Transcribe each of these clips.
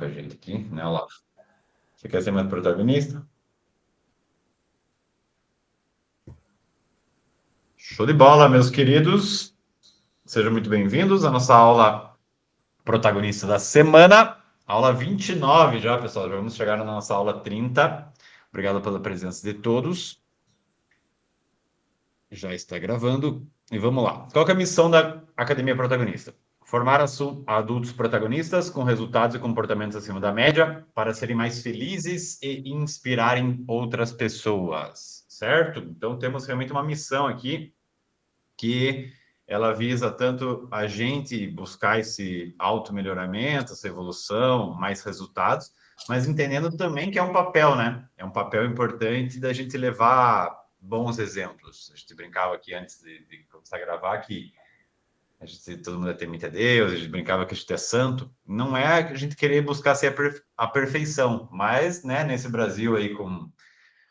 A gente aqui, né, Olavo? Você quer ser mais protagonista? Show de bola, meus queridos. Sejam muito bem-vindos à nossa aula protagonista da semana. Aula 29 já, pessoal. Já vamos chegar na nossa aula 30. Obrigado pela presença de todos. Já está gravando. E vamos lá. Qual que é a missão da Academia Protagonista? Formar adultos protagonistas com resultados e comportamentos acima da média para serem mais felizes e inspirarem outras pessoas, certo? Então temos realmente uma missão aqui que ela visa tanto a gente buscar esse auto-melhoramento, essa evolução, mais resultados, mas entendendo também que é um papel, né? É um papel importante da gente levar bons exemplos. A gente brincava aqui antes de começar a gravar que todo mundo é temente a Deus, a gente brincava que a gente é santo. Não é a gente querer buscar ser a perfeição, mas, né, nesse Brasil aí com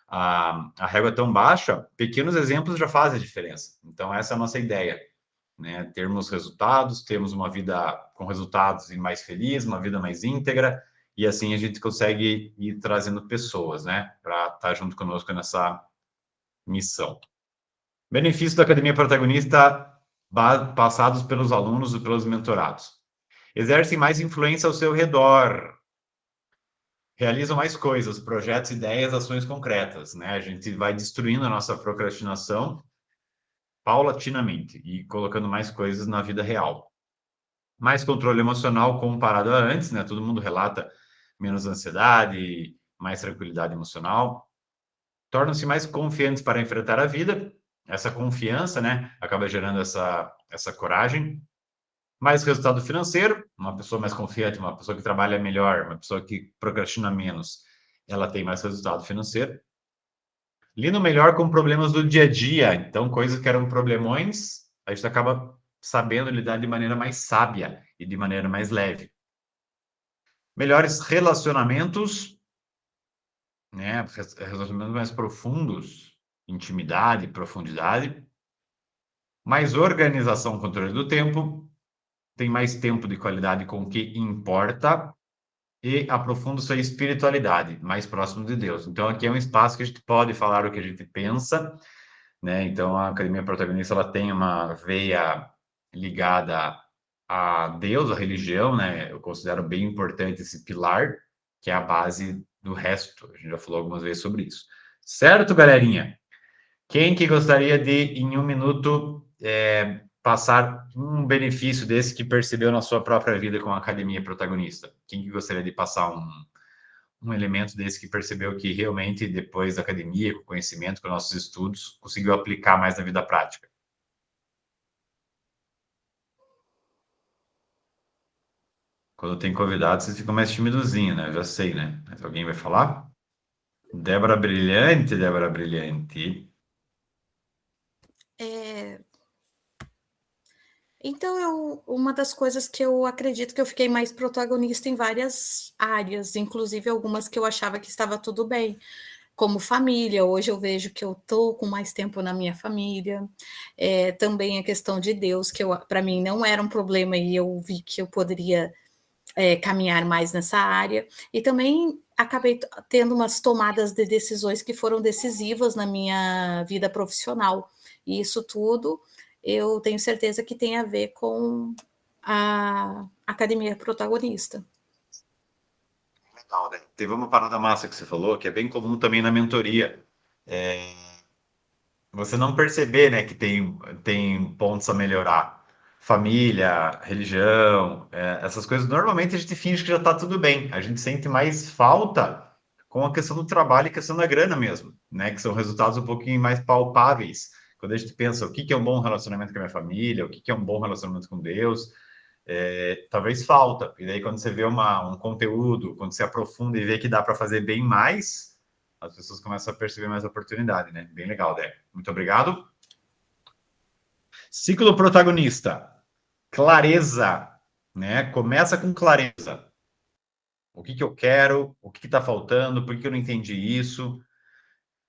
a régua tão baixa, pequenos exemplos já fazem a diferença. Então, essa é a nossa ideia, né? Termos resultados, termos uma vida com resultados e mais feliz, uma vida mais íntegra, e assim a gente consegue ir trazendo pessoas, né, para estar junto conosco nessa missão. Benefício da Academia Protagonista passados pelos alunos e pelos mentorados. Exercem mais influência ao seu redor, realizam mais coisas, projetos, ideias, ações concretas, né? A gente vai destruindo a nossa procrastinação paulatinamente e colocando mais coisas na vida real. Mais controle emocional comparado a antes, né? Todo mundo relata menos ansiedade, mais tranquilidade emocional. Tornam-se mais confiantes para enfrentar a vida. Essa confiança, né, acaba gerando essa coragem. Mais resultado financeiro, uma pessoa mais confiante, uma pessoa que trabalha melhor, uma pessoa que procrastina menos, ela tem mais resultado financeiro. Lida melhor com problemas do dia a dia, então coisas que eram problemões, a gente acaba sabendo lidar de maneira mais sábia e de maneira mais leve. Melhores relacionamentos, né? Relacionamentos mais profundos, intimidade, profundidade. Mais organização, controle do tempo. Tem mais tempo de qualidade com o que importa e aprofunda sua espiritualidade, mais próximo de Deus. Então, aqui é um espaço que a gente pode falar o que a gente pensa, né? Então, a Academia Protagonista, ela tem uma veia ligada a Deus, a religião, né? Eu considero bem importante esse pilar, que é a base do resto. A gente já falou algumas vezes sobre isso. Certo, galerinha? Quem que gostaria de, em um minuto, passar um benefício desse que percebeu na sua própria vida com a Academia Protagonista? Quem que gostaria de passar um elemento desse que percebeu que realmente, depois da academia, com o conhecimento, com nossos estudos, conseguiu aplicar mais na vida prática? Quando tem convidado, vocês ficam mais timidozinho, né? Eu já sei, né? Mas alguém vai falar? Débora Brilhante, Débora Brilhante. É, então, uma das coisas que eu acredito que eu fiquei mais protagonista em várias áreas, inclusive algumas que eu achava que estava tudo bem, como família. Hoje eu vejo que eu estou com mais tempo na minha família. Também a questão de Deus, que para mim não era um problema e eu vi que eu poderia caminhar mais nessa área. E também acabei tendo umas tomadas de decisões que foram decisivas na minha vida profissional. E isso tudo eu tenho certeza que tem a ver com a academia protagonista. Legal, né? Teve uma parada massa que você falou, que é bem comum também na mentoria. Você não perceber, né, que tem pontos a melhorar. Família, religião, essas coisas, normalmente a gente finge que já está tudo bem. A gente sente mais falta com a questão do trabalho e questão da grana mesmo, né, que são resultados um pouquinho mais palpáveis. Quando a gente pensa o que que é um bom relacionamento com a minha família, o que que é um bom relacionamento com Deus, talvez falta. E daí quando você vê um conteúdo, quando você aprofunda e vê que dá para fazer bem mais, as pessoas começam a perceber mais oportunidade, né? Bem legal, Dé. Muito obrigado. Ciclo protagonista. Clareza, né? Começa com clareza. O que que eu quero? O que está faltando? Por que eu não entendi isso?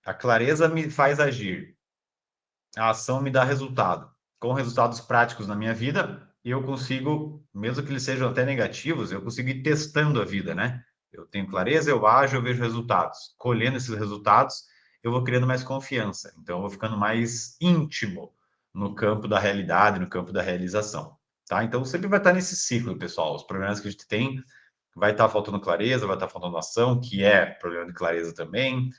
A clareza me faz agir. A ação me dá resultado. Com resultados práticos na minha vida, e eu consigo, mesmo que eles sejam até negativos, eu consigo ir testando a vida, né? Eu tenho clareza, eu ajo, eu vejo resultados. Colhendo esses resultados, eu vou criando mais confiança. Então, eu vou ficando mais íntimo no campo da realidade, no campo da realização, tá? Então, sempre vai estar nesse ciclo, pessoal. Os problemas que a gente tem, vai estar faltando clareza, vai estar faltando ação, que é problema de clareza também,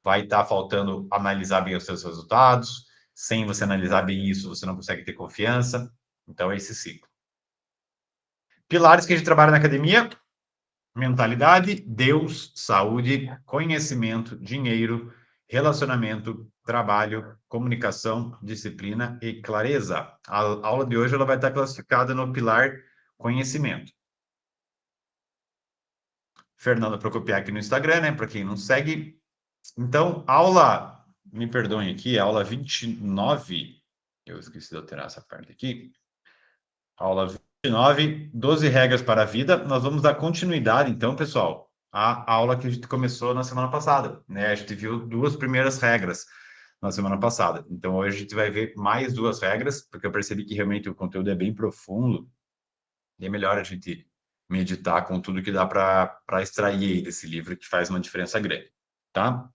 vai estar faltando analisar bem os seus resultados. Sem você analisar bem isso, você não consegue ter confiança. Então, é esse ciclo. Pilares que a gente trabalha na academia: mentalidade, Deus, saúde, conhecimento, dinheiro, relacionamento, trabalho, comunicação, disciplina e clareza. A aula de hoje ela vai estar classificada no pilar conhecimento. Fernanda Procopiak no Instagram, né? Para quem não segue. Então, aula, me perdoem aqui, aula 29. Eu esqueci de alterar essa parte aqui. Aula 29, 12 regras para a vida. Nós vamos dar continuidade, então, pessoal, à aula que a gente começou na semana passada, né? A gente viu 2 primeiras regras na semana passada. Então, hoje a gente vai ver mais 2 regras, porque eu percebi que realmente o conteúdo é bem profundo e é melhor a gente meditar com tudo que dá para extrair desse livro, que faz uma diferença grande, tá?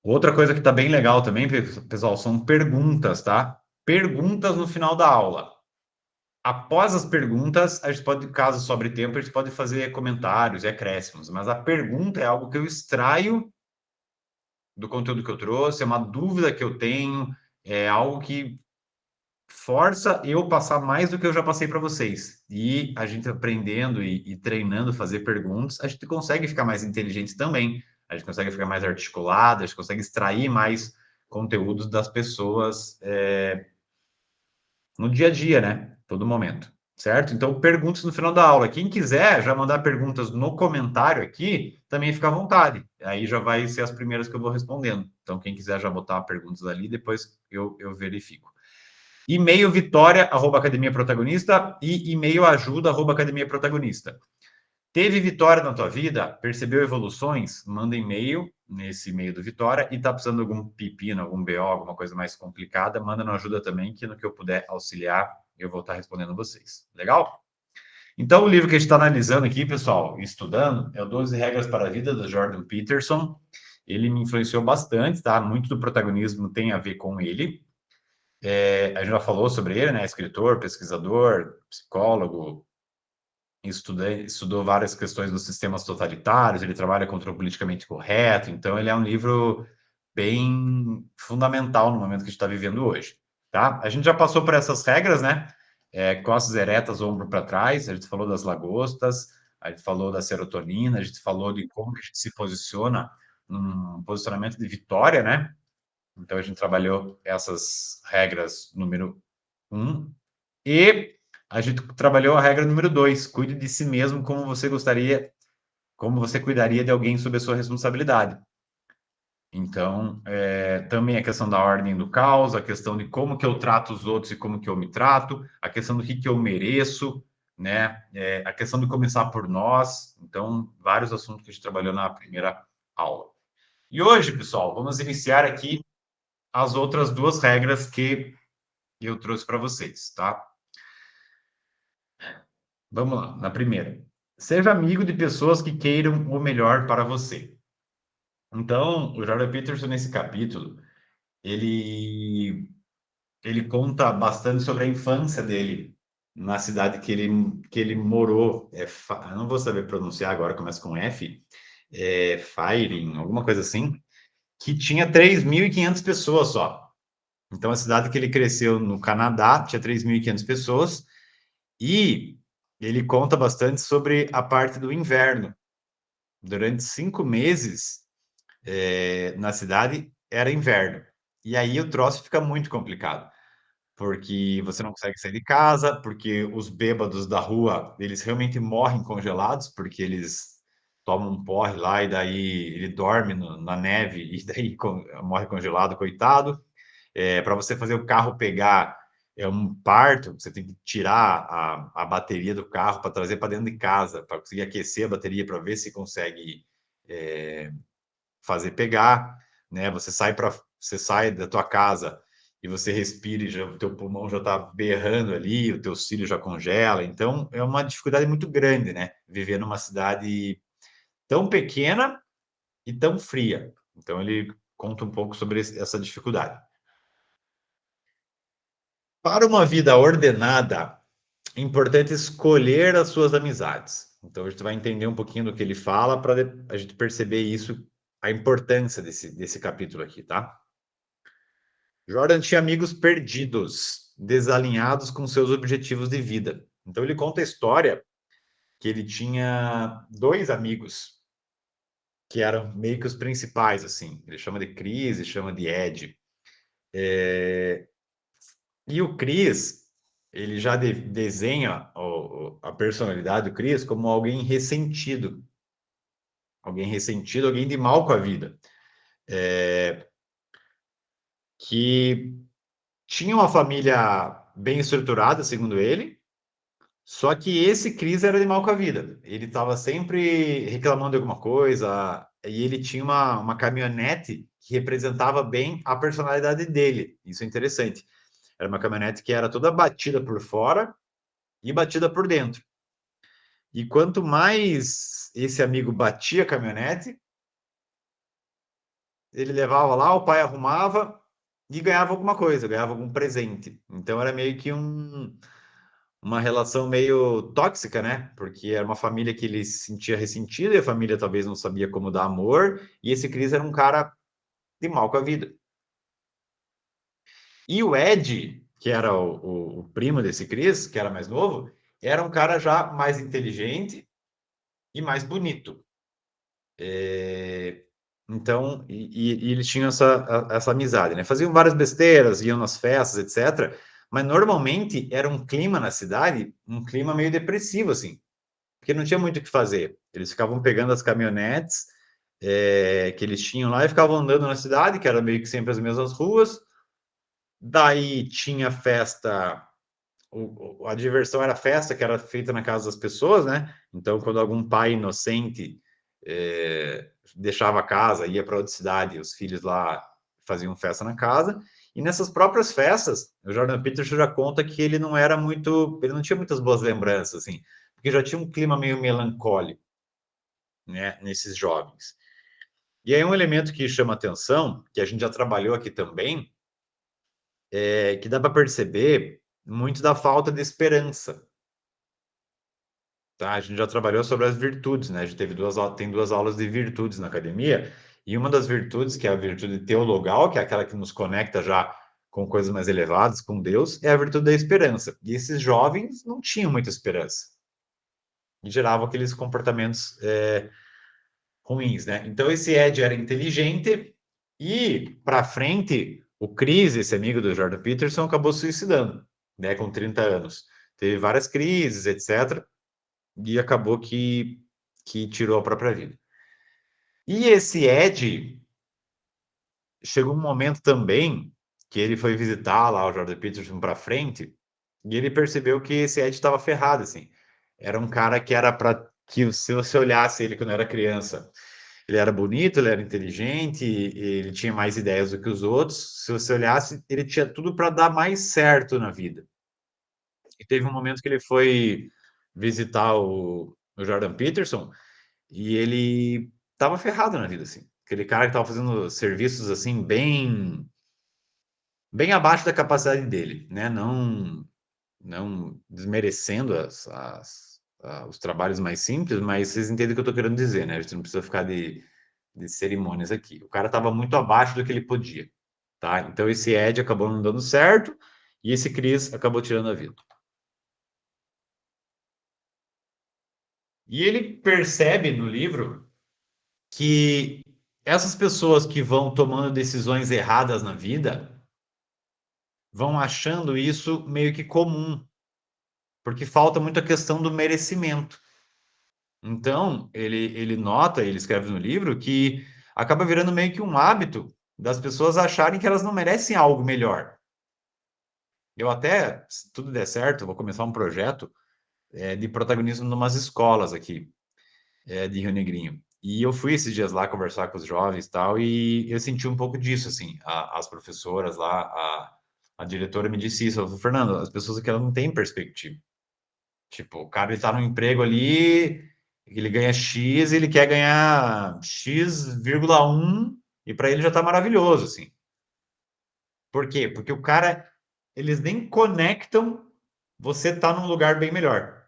Outra coisa que está bem legal também, pessoal, são perguntas, tá? Perguntas no final da aula. Após as perguntas, a gente pode, caso sobre tempo, a gente pode fazer comentários e acréscimos, mas a pergunta é algo que eu extraio do conteúdo que eu trouxe, é uma dúvida que eu tenho, é algo que força eu passar mais do que eu já passei para vocês. E a gente aprendendo e treinando fazer perguntas, a gente consegue ficar mais inteligente também, a gente consegue ficar mais articulado, a gente consegue extrair mais conteúdos das pessoas no dia a dia, né? Todo momento, certo? Então, perguntas no final da aula. Quem quiser já mandar perguntas no comentário aqui, também fica à vontade. Aí já vai ser as primeiras que eu vou respondendo. Então, quem quiser já botar perguntas ali, depois eu verifico. E-mail vitória@academia protagonista e e-mail ajuda@academia protagonista. Teve vitória na tua vida? Percebeu evoluções? Manda e-mail nesse e-mail do Vitória e tá precisando de algum pepino, algum BO, alguma coisa mais complicada, manda no ajuda também, que no que eu puder auxiliar, eu vou estar respondendo vocês. Legal? Então, o livro que a gente está analisando aqui, pessoal, estudando, é o 12 Regras para a Vida, do Jordan Peterson. Ele me influenciou bastante, tá? Muito do protagonismo tem a ver com ele. A gente já falou sobre ele, né? Escritor, pesquisador, psicólogo, estudou várias questões dos sistemas totalitários, ele trabalha contra o politicamente correto, então ele é um livro bem fundamental no momento que a gente está vivendo hoje, tá? A gente já passou por essas regras, né? Costas eretas, ombro para trás, a gente falou das lagostas, a gente falou da serotonina, a gente falou de como que a gente se posiciona num posicionamento de vitória, né? Então a gente trabalhou essas regras número 1, e a gente trabalhou a regra número 2: cuide de si mesmo como você gostaria, como você cuidaria de alguém sob a sua responsabilidade. Então, também a questão da ordem do caos, a questão de como que eu trato os outros e como que eu me trato, a questão do que eu mereço, né? A questão de começar por nós. Então, vários assuntos que a gente trabalhou na primeira aula. E hoje, pessoal, vamos iniciar aqui as outras 2 regras que eu trouxe para vocês, tá? Vamos lá, na primeira. Seja amigo de pessoas que queiram o melhor para você. Então, o Jordan Peterson, nesse capítulo, ele, ele conta bastante sobre a infância dele na cidade que ele morou. Eu não vou saber pronunciar agora, começa com F. Firing, alguma coisa assim, que tinha 3.500 pessoas só. Então, a cidade que ele cresceu no Canadá tinha 3.500 pessoas. E ele conta bastante sobre a parte do inverno. Durante 5 meses, na cidade, era inverno. E aí o troço fica muito complicado, porque você não consegue sair de casa, porque os bêbados da rua, eles realmente morrem congelados, porque eles tomam um porre lá e daí ele dorme na neve e daí morre congelado, coitado. Para você fazer o carro pegar um parto, você tem que tirar a bateria do carro para trazer para dentro de casa, para conseguir aquecer a bateria, para ver se consegue fazer pegar, né? Você sai da tua casa e e você respira e o teu pulmão já está berrando ali, o teu cílio já congela. Então, é uma dificuldade muito grande, né? Viver numa cidade tão pequena e tão fria. Então, ele conta um pouco sobre essa dificuldade. Para uma vida ordenada, é importante escolher as suas amizades. Então, a gente vai entender um pouquinho do que ele fala para a gente perceber isso, a importância desse capítulo aqui, tá? Jordan tinha amigos perdidos, desalinhados com seus objetivos de vida. Então, ele conta a história que ele tinha dois amigos que eram meio que os principais, assim. Ele chama de Chris e chama de Ed. E o Chris, ele já desenha a personalidade do Chris como alguém ressentido. Alguém ressentido, alguém de mal com a vida. Que tinha uma família bem estruturada, segundo ele, só que esse Chris era de mal com a vida. Ele estava sempre reclamando de alguma coisa, e ele tinha uma caminhonete que representava bem a personalidade dele. Isso é interessante. Era uma caminhonete que era toda batida por fora e batida por dentro. E quanto mais esse amigo batia a caminhonete, ele levava lá, o pai arrumava e ganhava alguma coisa, ganhava algum presente. Então era meio que uma relação meio tóxica, né? Porque era uma família que ele se sentia ressentido e a família talvez não sabia como dar amor, e esse Chris era um cara de mal com a vida. E o Ed, que era o primo desse Chris, que era mais novo, era um cara já mais inteligente e mais bonito. Então, e eles tinham essa amizade, né? Faziam várias besteiras, iam nas festas, etc. Mas normalmente era um clima na cidade, um clima meio depressivo, assim, porque não tinha muito o que fazer. Eles ficavam pegando as caminhonetes que eles tinham lá e ficavam andando na cidade, que era meio que sempre as mesmas ruas. Daí tinha festa, a diversão era festa que era feita na casa das pessoas, né? Então, quando algum pai inocente deixava a casa, ia para outra cidade, os filhos lá faziam festa na casa. E nessas próprias festas, o Jordan Peterson já conta que ele não era muito, ele não tinha muitas boas lembranças, assim, porque já tinha um clima meio melancólico, né, nesses jovens. E aí um elemento que chama atenção, que a gente já trabalhou aqui também, que dá para perceber muito da falta de esperança. Tá? A gente já trabalhou sobre as virtudes, né? A gente tem duas aulas de virtudes na academia, e uma das virtudes, que é a virtude teologal, que é aquela que nos conecta já com coisas mais elevadas, com Deus, é a virtude da esperança. E esses jovens não tinham muita esperança. E geravam aqueles comportamentos ruins, né? Então esse Ed era inteligente e, para frente, o Chris, esse amigo do Jordan Peterson, acabou se suicidando, né? Com 30 anos. Teve várias crises, etc. E acabou que tirou a própria vida. E esse Ed, chegou um momento também que ele foi visitar lá o Jordan Peterson para frente, e ele percebeu que esse Ed estava ferrado, assim. Era um cara que era para que se você olhasse ele quando era criança, ele era bonito, ele era inteligente, ele tinha mais ideias do que os outros. Se você olhasse, ele tinha tudo para dar mais certo na vida. E teve um momento que ele foi visitar o Jordan Peterson e ele tava ferrado na vida, assim. Aquele cara que tava fazendo serviços, assim, bem abaixo da capacidade dele, né? Não desmerecendo os trabalhos mais simples, mas vocês entendem o que eu tô querendo dizer, né? A gente não precisa ficar de cerimônias aqui. O cara tava muito abaixo do que ele podia, tá? Então esse Ed acabou não dando certo e esse Chris acabou tirando a vida. E ele percebe no livro que essas pessoas que vão tomando decisões erradas na vida vão achando isso meio que comum, porque falta muito a questão do merecimento. Então, ele nota, ele escreve no livro, que acaba virando meio que um hábito das pessoas acharem que elas não merecem algo melhor. Eu até, se tudo der certo, vou começar um projeto de protagonismo em umas escolas aqui, de Rio Negrinho. E eu fui esses dias lá conversar com os jovens e tal, e eu senti um pouco disso, assim, as professoras lá, A diretora me disse isso. Ela falou, Fernando, as pessoas aqui elas não têm perspectiva. Tipo, o cara ele tá no emprego ali, ele ganha X, ele quer ganhar X,1 e para ele já tá maravilhoso, assim. Por quê? Porque o cara, eles nem conectam você tá num lugar bem melhor.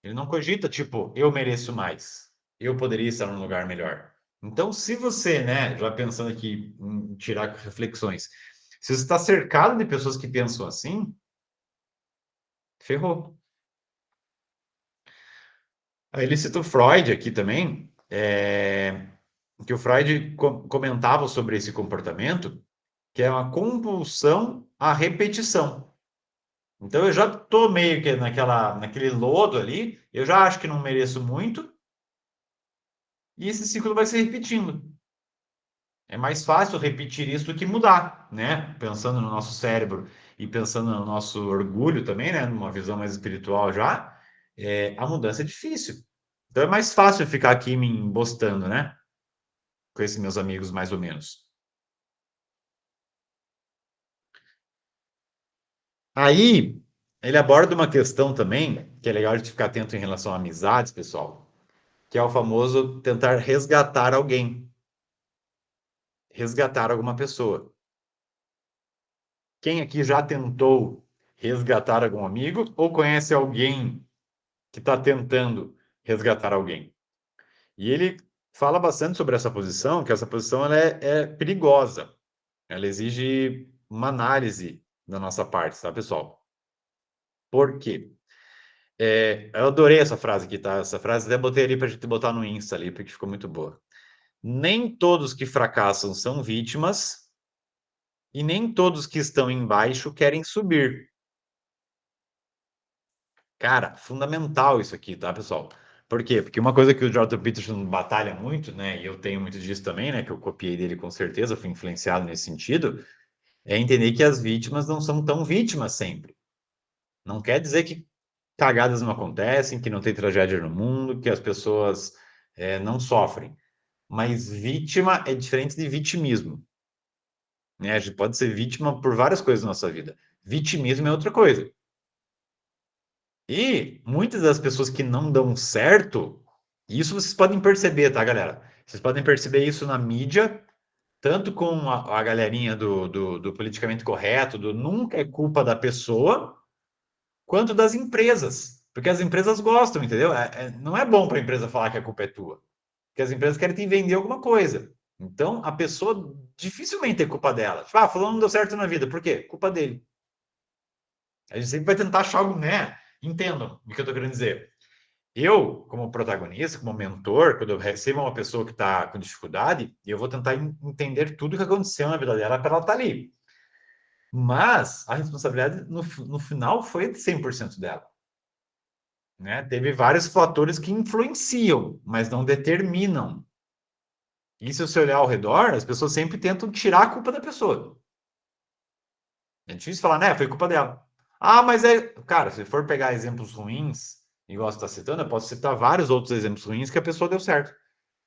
Ele não cogita, tipo, eu mereço mais. Eu poderia estar num lugar melhor. Então, se você, né, já pensando aqui em tirar reflexões, se você está cercado de pessoas que pensam assim, ferrou. Aí ele cita o Freud aqui também, que o Freud comentava sobre esse comportamento, que é uma compulsão à repetição. Então eu já tô meio que naquele lodo ali, eu já acho que não mereço muito, e esse ciclo vai se repetindo. É mais fácil repetir isso do que mudar, né? Pensando no nosso cérebro e pensando no nosso orgulho também, né? Numa visão mais espiritual já, a mudança é difícil. Então é mais fácil ficar aqui me embostando, né? Com esses meus amigos, mais ou menos. Aí, ele aborda uma questão também, que é legal de ficar atento em relação a amizades, pessoal, que é o famoso tentar resgatar alguém, resgatar alguma pessoa. Quem aqui já tentou resgatar algum amigo ou conhece alguém que está tentando resgatar alguém? E ele fala bastante sobre essa posição, que essa posição ela é perigosa. Ela exige uma análise da nossa parte, tá, pessoal? Por quê? Eu adorei essa frase aqui, tá? Essa frase até botei ali para a gente botar no Insta ali, porque ficou muito boa. Nem todos que fracassam são vítimas e nem todos que estão embaixo querem subir. Cara, fundamental isso aqui, tá, pessoal? Por quê? Porque uma coisa que o Jordan Peterson batalha muito, né, e eu tenho muito disso também, né, que eu copiei dele com certeza, fui influenciado nesse sentido, é entender que as vítimas não são tão vítimas sempre. Não quer dizer que cagadas não acontecem, que não tem tragédia no mundo, que as pessoas não sofrem. Mas vítima é diferente de vitimismo, né? A gente pode ser vítima por várias coisas na nossa vida. Vitimismo é outra coisa. E muitas das pessoas que não dão certo, isso vocês podem perceber, tá, galera? Vocês podem perceber isso na mídia, tanto com a galerinha do politicamente correto, do nunca é culpa da pessoa, quanto das empresas. Porque as empresas gostam, entendeu? Não é bom para a empresa falar que a culpa é tua. Porque as empresas querem te vender alguma coisa. Então, a pessoa dificilmente é culpa dela. Tipo, fulano não deu certo na vida. Por quê? Culpa dele. A gente sempre vai tentar achar algo, né? Entendam o que eu estou querendo dizer. Eu, como protagonista, como mentor, quando eu recebo uma pessoa que está com dificuldade, eu vou tentar entender tudo o que aconteceu na vida dela para ela estar ali. Mas a responsabilidade, no final, foi de 100% dela. Né? Teve vários fatores que influenciam, mas não determinam. E se você olhar ao redor, as pessoas sempre tentam tirar a culpa da pessoa. É difícil falar, né? Foi culpa dela. Ah, mas é. Cara, se for pegar exemplos ruins, igual você está citando, eu posso citar vários outros exemplos ruins que a pessoa deu certo,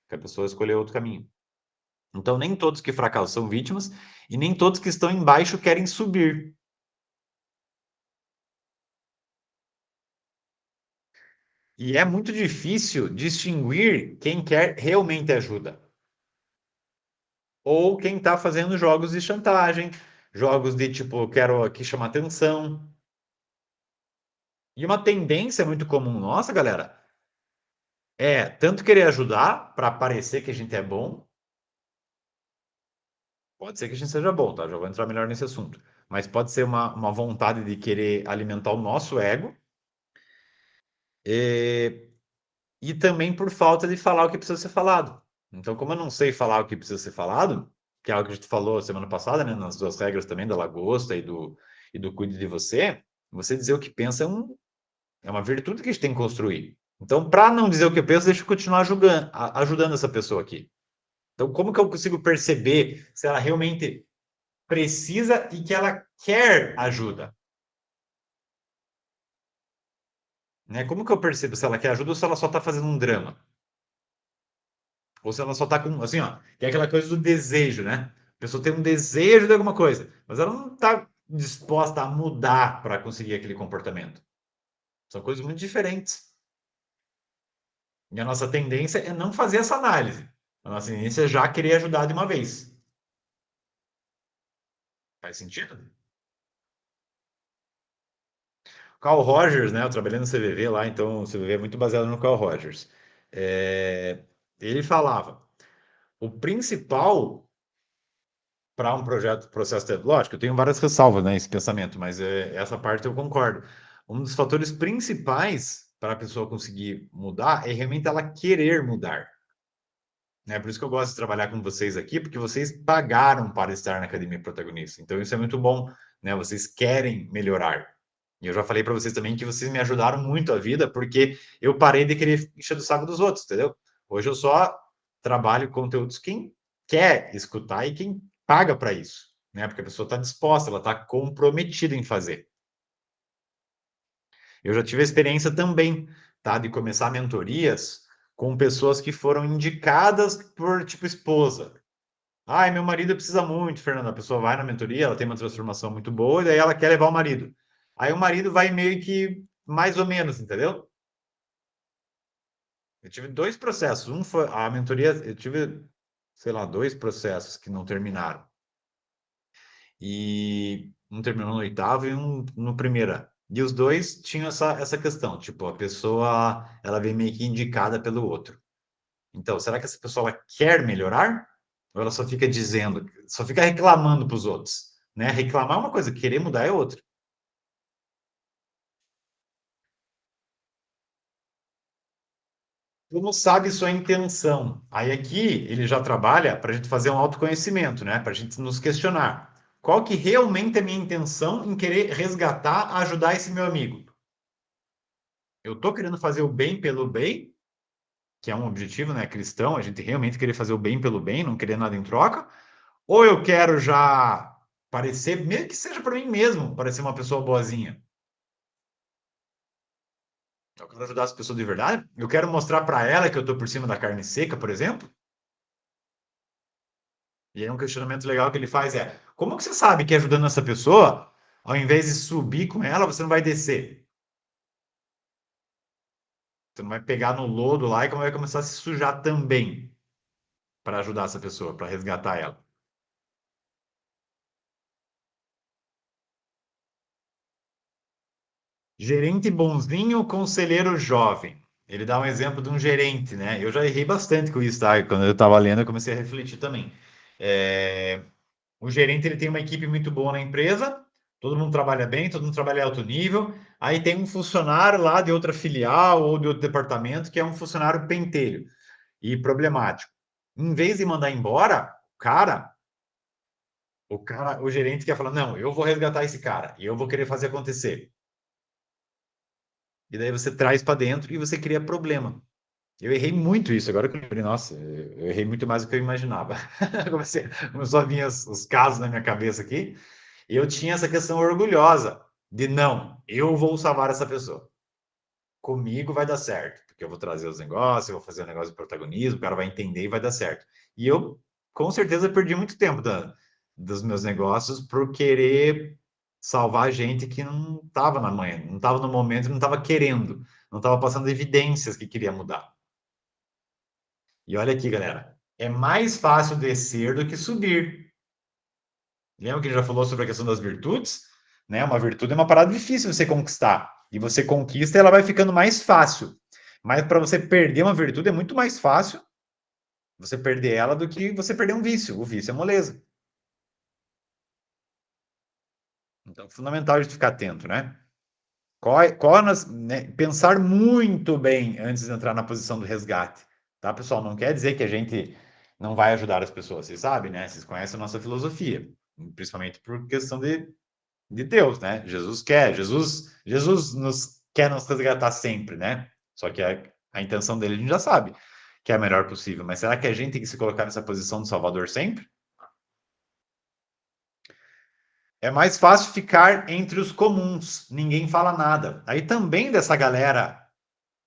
que a pessoa escolheu outro caminho. Então, nem todos que fracassam são vítimas e nem todos que estão embaixo querem subir. E é muito difícil distinguir quem quer realmente ajuda ou quem está fazendo jogos de chantagem, jogos de tipo, quero aqui chamar atenção. E uma tendência muito comum nossa, galera, é tanto querer ajudar para parecer que a gente é bom, pode ser que a gente seja bom, tá? Já vou entrar melhor nesse assunto. Mas pode ser uma vontade de querer alimentar o nosso ego e também por falta de falar o que precisa ser falado. Então, como eu não sei falar o que precisa ser falado, que é algo que a gente falou semana passada, né, nas duas regras também da lagosta e do cuide de você, você dizer o que pensa é uma virtude que a gente tem que construir. Então, para não dizer o que eu penso, deixa eu continuar ajudando essa pessoa aqui. Então, como que eu consigo perceber se ela realmente precisa e que ela quer ajuda? Né? Como que eu percebo se ela quer ajuda ou se ela só está fazendo um drama? Ou se ela só está com, assim, ó, que é aquela coisa do desejo, né? pessoa tem um desejo de alguma coisa, mas ela não está disposta a mudar para conseguir aquele comportamento. São coisas muito diferentes. E a nossa tendência é não fazer essa análise. A nossa tendência é já querer ajudar de uma vez. Faz sentido? Carl Rogers, né? Eu trabalhei no CVV lá, então o CVV é muito baseado no Carl Rogers. Ele falava, o principal para um projeto, processo tecnológico, eu tenho várias ressalvas, né, esse pensamento, mas essa parte eu concordo. Um dos fatores principais para a pessoa conseguir mudar é realmente ela querer mudar. Né? Por isso que eu gosto de trabalhar com vocês aqui, porque vocês pagaram para estar na Academia Protagonista. Então isso é muito bom, né? Vocês querem melhorar. E eu já falei para vocês também que vocês me ajudaram muito a vida, porque eu parei de querer encher do saco dos outros, entendeu? Hoje eu só trabalho conteúdos quem quer escutar e quem paga para isso, né? Porque a pessoa está disposta, ela está comprometida em fazer. Eu já tive a experiência também, tá? De começar mentorias com pessoas que foram indicadas por, tipo, esposa. Ai, meu marido precisa muito, Fernanda. A pessoa vai na mentoria, ela tem uma transformação muito boa, e daí ela quer levar o marido. Aí o marido vai meio que mais ou menos, entendeu? Eu tive dois processos. Um foi a mentoria, eu tive, sei lá, dois processos que não terminaram. E um terminou no oitavo e um no primeira. E os dois tinham essa questão, tipo, a pessoa, ela vem meio que indicada pelo outro. Então, será que essa pessoa ela quer melhorar? Ou ela só fica dizendo, só fica reclamando para os outros? Né? Reclamar é uma coisa, querer mudar é outra. Tu não sabe sua intenção. Aí aqui ele já trabalha para a gente fazer um autoconhecimento, né? Para a gente nos questionar. Qual que realmente é a minha intenção em querer resgatar, ajudar esse meu amigo? Eu estou querendo fazer o bem pelo bem, que é um objetivo, né, cristão, a gente realmente querer fazer o bem pelo bem, não querer nada em troca, ou eu quero já parecer, mesmo que seja para mim mesmo, parecer uma pessoa boazinha. Eu quero ajudar as pessoas de verdade. Eu quero mostrar para ela que eu estou por cima da carne seca, por exemplo. E aí um questionamento legal que ele faz é: como que você sabe que ajudando essa pessoa, ao invés de subir com ela, você não vai descer? Você não vai pegar no lodo lá e vai começar a se sujar também para ajudar essa pessoa, para resgatar ela. Gerente bonzinho, conselheiro jovem. Ele dá um exemplo de um gerente, né? Eu já errei bastante com isso, tá? Quando eu estava lendo, eu comecei a refletir também. O gerente ele tem uma equipe muito boa na empresa, todo mundo trabalha bem, todo mundo trabalha em alto nível. Aí tem um funcionário lá de outra filial ou de outro departamento que é um funcionário pentelho e problemático. Em vez de mandar embora, o gerente quer falar: não, eu vou resgatar esse cara e eu vou querer fazer acontecer. E daí você traz para dentro e você cria problema. Eu errei muito isso. Agora que eu lembrei, nossa, eu errei muito mais do que eu imaginava. Começou a vir os casos na minha cabeça aqui. E eu tinha essa questão orgulhosa de não, eu vou salvar essa pessoa. Comigo vai dar certo, porque eu vou trazer os negócios, eu vou fazer o negócio de protagonismo, o cara vai entender e vai dar certo. E eu, com certeza, perdi muito tempo dos meus negócios por querer salvar gente que não estava na manhã, não estava no momento, não estava querendo, não estava passando evidências que queria mudar. E olha aqui, galera, é mais fácil descer do que subir. Lembra que a gente já falou sobre a questão das virtudes? Né? Uma virtude é uma parada difícil você conquistar. E você conquista, ela vai ficando mais fácil. Mas para você perder uma virtude é muito mais fácil você perder ela do que você perder um vício. O vício é moleza. Então, é fundamental a gente ficar atento, né? Né? Pensar muito bem antes de entrar na posição do resgate. Tá, pessoal? Não quer dizer que a gente não vai ajudar as pessoas. Vocês sabem, né? Vocês conhecem a nossa filosofia. Principalmente por questão de Deus, né? Jesus nos quer nos resgatar sempre, né? Só que a intenção dele a gente já sabe que é a melhor possível. Mas será que a gente tem que se colocar nessa posição do Salvador sempre? É mais fácil ficar entre os comuns, ninguém fala nada. Aí também dessa galera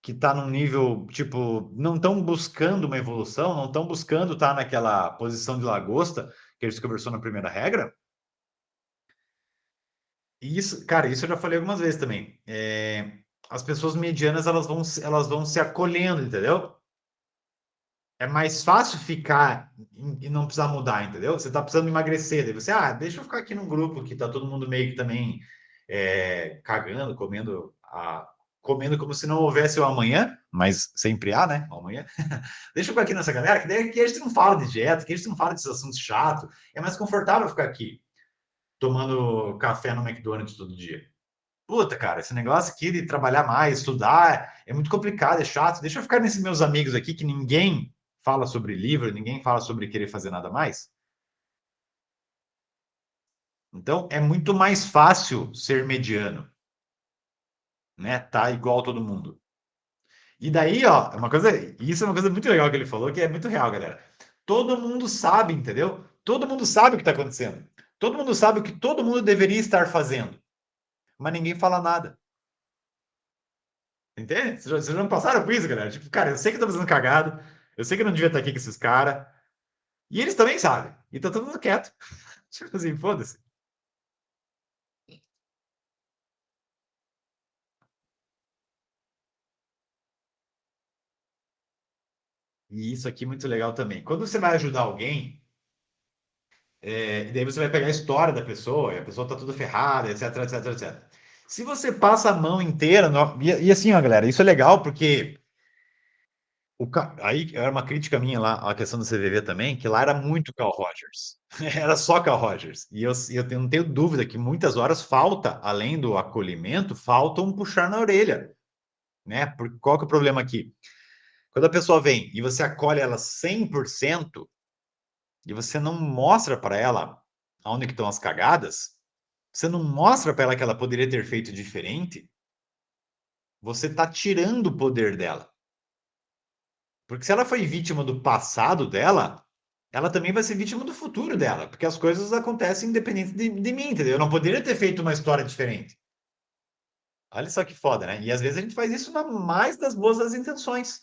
que está num nível, tipo, não estão buscando uma evolução, não estão buscando estar naquela posição de lagosta, que a gente conversou na primeira regra. E isso, cara, isso eu já falei algumas vezes também. As pessoas medianas, elas vão se acolhendo, entendeu? É mais fácil ficar e não precisar mudar, entendeu? Você tá precisando emagrecer, daí você, deixa eu ficar aqui num grupo que tá todo mundo meio que também cagando, comendo como se não houvesse o amanhã, mas sempre há, né? O amanhã. Deixa eu ficar aqui nessa galera, que daí aqui a gente não fala de dieta, que a gente não fala desses assuntos chatos, é mais confortável ficar aqui, tomando café no McDonald's todo dia. Puta, cara, esse negócio aqui de trabalhar mais, estudar, é muito complicado, é chato. Deixa eu ficar nesses meus amigos aqui que ninguém fala sobre livro, ninguém fala sobre querer fazer nada mais. Então, é muito mais fácil ser mediano, né? Tá igual todo mundo. E daí, ó, isso é uma coisa muito legal que ele falou, que é muito real, galera. Todo mundo sabe, entendeu? Todo mundo sabe o que está acontecendo. Todo mundo sabe o que todo mundo deveria estar fazendo, mas ninguém fala nada. Entende? Vocês já não passaram por isso, galera? Tipo, cara, eu sei que eu tô fazendo cagado, eu sei que eu não devia estar aqui com esses caras, e eles também sabem, e tá todo mundo quieto. Tipo assim, foda-se. E isso aqui é muito legal também. Quando você vai ajudar alguém, e daí você vai pegar a história da pessoa, e a pessoa tá toda ferrada, etc, etc, etc. Se você passa a mão inteira, e assim, ó, galera, isso é legal porque aí era uma crítica minha lá, a questão do CVV também, que lá era muito Carl Rogers. Era só Carl Rogers. E eu não tenho dúvida que muitas horas falta, além do acolhimento, falta um puxar na orelha, né? Porque qual que é o problema aqui? Quando a pessoa vem e você acolhe ela 100% e você não mostra para ela onde que estão as cagadas, você não mostra para ela que ela poderia ter feito diferente, você está tirando o poder dela. Porque se ela foi vítima do passado dela, ela também vai ser vítima do futuro dela, porque as coisas acontecem independente de mim, entendeu? Eu não poderia ter feito uma história diferente. Olha só que foda, né? E às vezes a gente faz isso na mais das boas das intenções.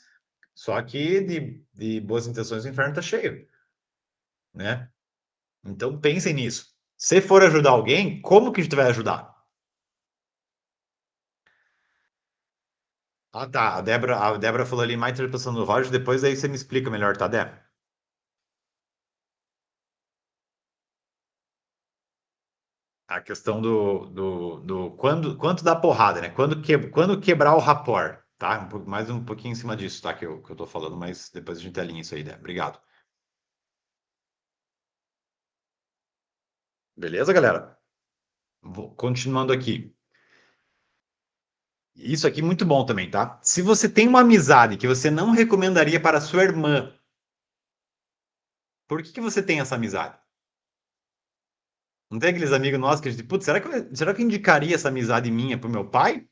Só que de boas intenções o inferno tá cheio, né? Então pensem nisso. Se for ajudar alguém, como que a gente vai ajudar? Ah, tá. A Débora falou ali má interpretação do Roger, depois aí você me explica melhor, tá, Débora? A questão do quanto dá porrada, né? Quando quebrar o rapport, tá? Mais um pouquinho em cima disso, tá? Que eu tô falando, mas depois a gente alinha isso aí, né? Obrigado. Beleza, galera? Continuando aqui. Isso aqui é muito bom também, tá? Se você tem uma amizade que você não recomendaria para sua irmã, por que que você tem essa amizade? Não tem aqueles amigos nossos que a gente, putz, será que eu indicaria essa amizade minha pro meu pai?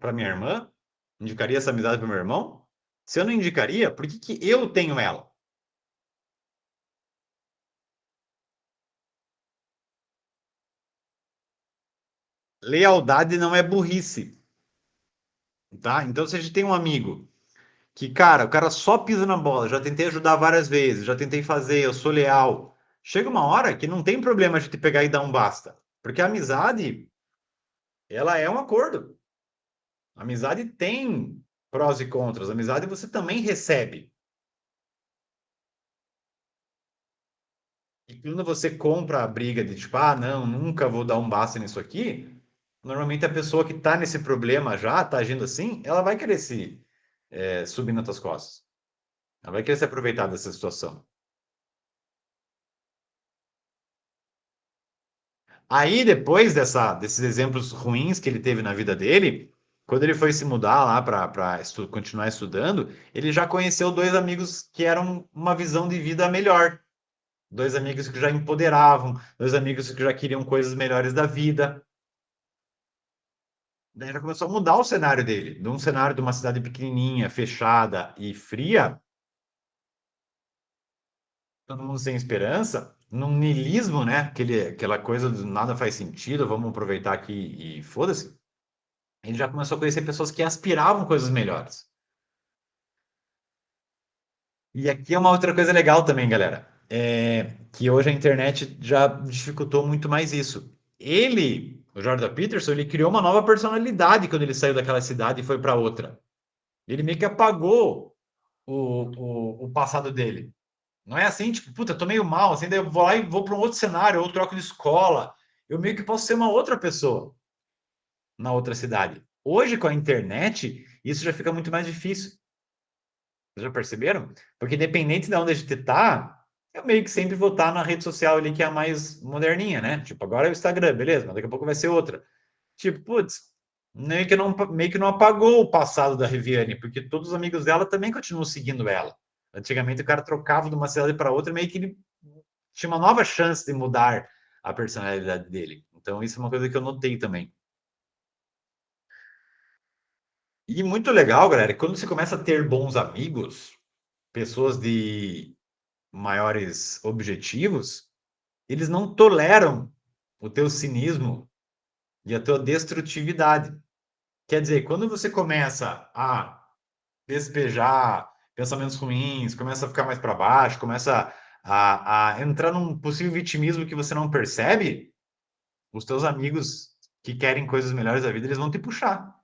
Para minha irmã? Indicaria essa amizade pro meu irmão? Se eu não indicaria, por que que eu tenho ela? Lealdade não é burrice, tá? Então, se a gente tem um amigo que, cara, o cara só pisa na bola, já tentei ajudar várias vezes, já tentei fazer, eu sou leal. Chega uma hora que não tem problema a gente pegar e dar um basta. Porque a amizade, ela é um acordo. A amizade tem prós e contras. A amizade você também recebe. E quando você compra a briga de tipo, não, nunca vou dar um basta nisso aqui, normalmente a pessoa que está nesse problema já, está agindo assim, ela vai querer subir nas tuas costas. Ela vai querer se aproveitar dessa situação. Aí, depois desses exemplos ruins que ele teve na vida dele, quando ele foi se mudar lá para continuar estudando, ele já conheceu dois amigos que eram uma visão de vida melhor. Dois amigos que já empoderavam, dois amigos que já queriam coisas melhores da vida. Daí já começou a mudar o cenário dele, de um cenário de uma cidade pequenininha, fechada e fria, todo mundo sem esperança, num niilismo, né? Aquela coisa de nada faz sentido, vamos aproveitar aqui e foda-se. Ele já começou a conhecer pessoas que aspiravam coisas melhores. E aqui é uma outra coisa legal também, galera. que hoje a internet já dificultou muito mais isso. Ele, o Jordan Peterson, ele criou uma nova personalidade quando ele saiu daquela cidade e foi para outra. Ele meio que apagou o passado dele. Não é assim, tipo, puta, eu tô meio mal, assim, daí eu vou lá e vou para um outro cenário, ou troco de escola. Eu meio que posso ser uma outra pessoa na outra cidade. Hoje, com a internet, isso já fica muito mais difícil. Vocês já perceberam? Porque independente de onde a gente tá, eu meio que sempre vou estar na rede social ali que é a mais moderninha, né? Tipo, agora é o Instagram, beleza, mas daqui a pouco vai ser outra. Tipo, putz, meio que não apagou o passado da Riviane, porque todos os amigos dela também continuam seguindo ela. Antigamente o cara trocava de uma cidade para outra, meio que ele tinha uma nova chance de mudar a personalidade dele. Então, isso é uma coisa que eu notei também. E muito legal, galera, quando você começa a ter bons amigos, pessoas de maiores objetivos, eles não toleram o teu cinismo e a tua destrutividade. Quer dizer, quando você começa a despejar pensamentos ruins, começa a ficar mais para baixo, começa a entrar num possível vitimismo que você não percebe, os teus amigos que querem coisas melhores da vida, eles vão te puxar.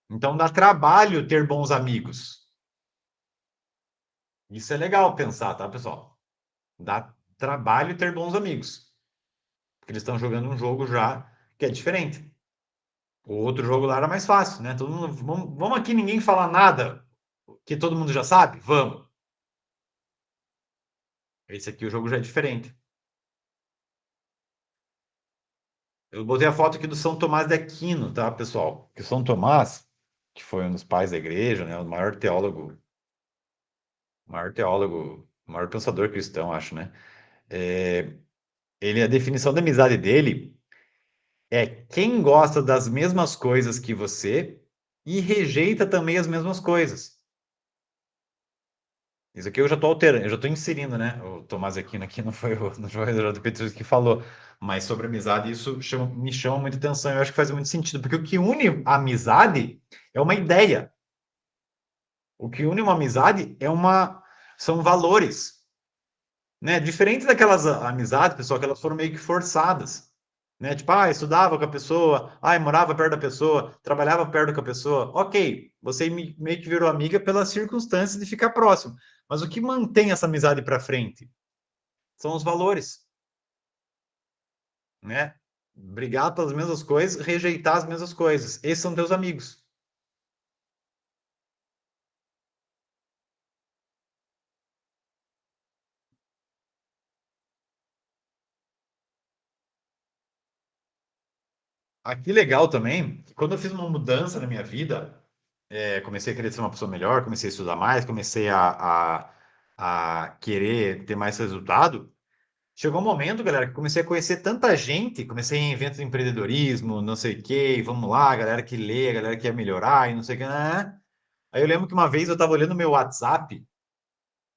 Então dá trabalho ter bons amigos. Isso é legal pensar, tá, pessoal? Dá trabalho ter bons amigos. Porque eles estão jogando um jogo já que é diferente. O outro jogo lá era mais fácil, né? Todo mundo, vamos aqui ninguém falar nada que todo mundo já sabe? Vamos. Esse aqui o jogo já é diferente. Eu botei a foto aqui do São Tomás de Aquino, tá, pessoal? Que São Tomás, que foi um dos pais da igreja, né? O maior pensador cristão, acho, né? É, a definição da amizade dele é quem gosta das mesmas coisas que você e rejeita também as mesmas coisas. Isso aqui eu já estou alterando, eu já estou inserindo, né? O Tomás Aquino aqui não foi o Eduardo Petrus que falou, mas sobre amizade isso me chama muita atenção. Eu acho que faz muito sentido, porque o que une a amizade é uma ideia. O que une uma amizade são valores, né? Diferente daquelas amizades, pessoal, que elas foram meio que forçadas, né? Tipo, estudava com a pessoa, morava perto da pessoa, trabalhava perto com a pessoa. Ok, você meio que virou amiga pelas circunstâncias de ficar próximo. Mas o que mantém essa amizade para frente são os valores, né? Brigar pelas mesmas coisas, rejeitar as mesmas coisas. Esses são teus amigos. Aqui legal também, que quando eu fiz uma mudança na minha vida, comecei a querer ser uma pessoa melhor, comecei a estudar mais, comecei a querer ter mais resultado. Chegou um momento, galera, que comecei a conhecer tanta gente, comecei em eventos de empreendedorismo, não sei o quê, vamos lá, galera que lê, galera que quer melhorar e não sei o que, né? Aí eu lembro que uma vez eu estava olhando meu WhatsApp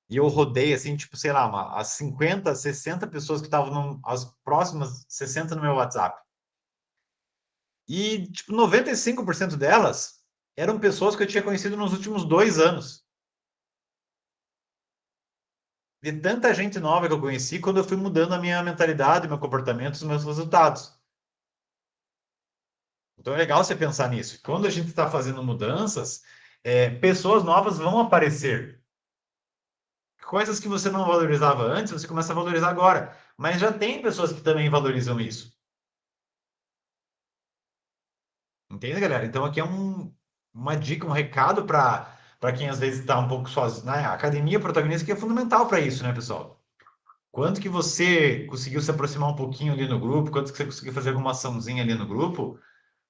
e eu rodei, assim, tipo, sei lá, as 50, 60 pessoas que estavam, as próximas 60 no meu WhatsApp. E, tipo, 95% delas eram pessoas que eu tinha conhecido nos últimos 2 anos. De tanta gente nova que eu conheci quando eu fui mudando a minha mentalidade, meu comportamento, os meus resultados. Então é legal você pensar nisso. Quando a gente está fazendo mudanças, pessoas novas vão aparecer. Coisas que você não valorizava antes, você começa a valorizar agora. Mas já tem pessoas que também valorizam isso. Entende, galera? Então aqui é uma dica, um recado para quem às vezes está um pouco sozinho. Né? A academia protagonista que é fundamental para isso, né, pessoal? Quanto que você conseguiu se aproximar um pouquinho ali no grupo? Quanto que você conseguiu fazer alguma açãozinha ali no grupo?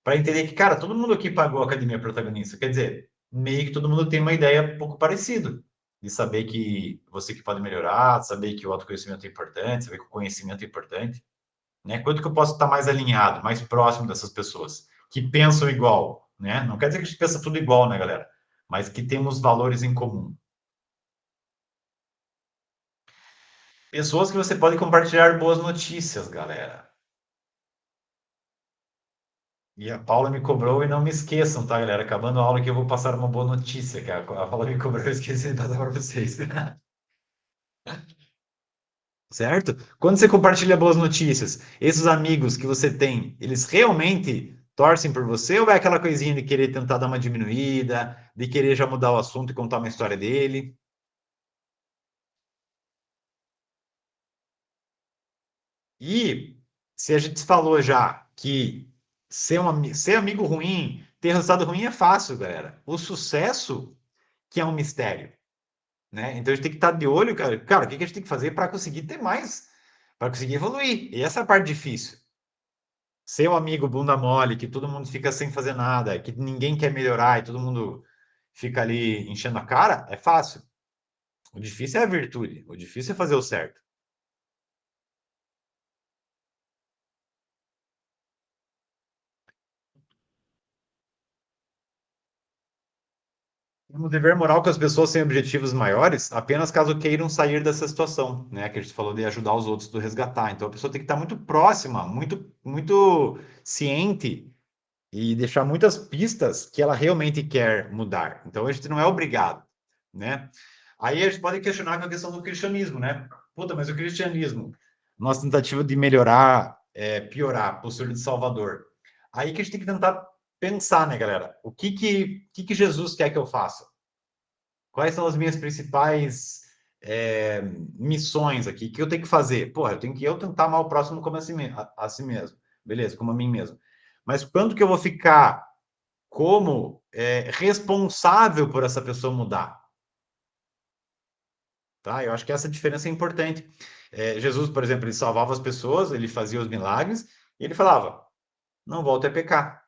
Para entender que, cara, todo mundo aqui pagou a academia protagonista. Quer dizer, meio que todo mundo tem uma ideia um pouco parecida. De saber que você que pode melhorar, saber que o autoconhecimento é importante, saber que o conhecimento é importante. Né? Quanto que eu posso estar mais alinhado, mais próximo dessas pessoas que pensam igual, né? Não quer dizer que a gente pensa tudo igual, né, galera? Mas que temos valores em comum. Pessoas que você pode compartilhar boas notícias, galera. E a Paula me cobrou e não me esqueçam, tá, galera? Acabando a aula que eu vou passar uma boa notícia, que a Paula me cobrou e eu esqueci de passar para vocês. certo? Quando você compartilha boas notícias, esses amigos que você tem, eles realmente torcem por você ou é aquela coisinha de querer tentar dar uma diminuída, de querer já mudar o assunto e contar uma história dele? E se a gente falou já que ser amigo ruim, ter resultado ruim é fácil, galera. O sucesso que é um mistério, né? Então a gente tem que estar de olho, cara. Cara, o que a gente tem que fazer para conseguir ter mais, para conseguir evoluir? E essa é a parte difícil. Ser um amigo bunda mole, que todo mundo fica sem fazer nada, que ninguém quer melhorar e todo mundo fica ali enchendo a cara, é fácil. O difícil é a virtude, o difícil é fazer o certo. Temos dever moral com as pessoas sem objetivos maiores, apenas caso queiram sair dessa situação, né? Que a gente falou de ajudar os outros do resgatar. Então a pessoa tem que estar muito próxima, muito ciente e deixar muitas pistas que ela realmente quer mudar. Então a gente não é obrigado, né? Aí a gente pode questionar com a questão do cristianismo, né? Puta, mas o cristianismo, nossa tentativa de melhorar, piorar a postura de Salvador. Aí que a gente tem que tentar pensar, né, galera? O que que Jesus quer que eu faça? Quais são as minhas principais é, missões aqui? O que eu tenho que fazer? Porra, eu tenho que tentar amar o próximo como a si mesmo. Beleza, como a mim mesmo. Mas quanto que eu vou ficar como responsável por essa pessoa mudar? Tá? Eu acho que essa diferença é importante. Jesus, por exemplo, ele salvava as pessoas, ele fazia os milagres, e ele falava, não volte a pecar.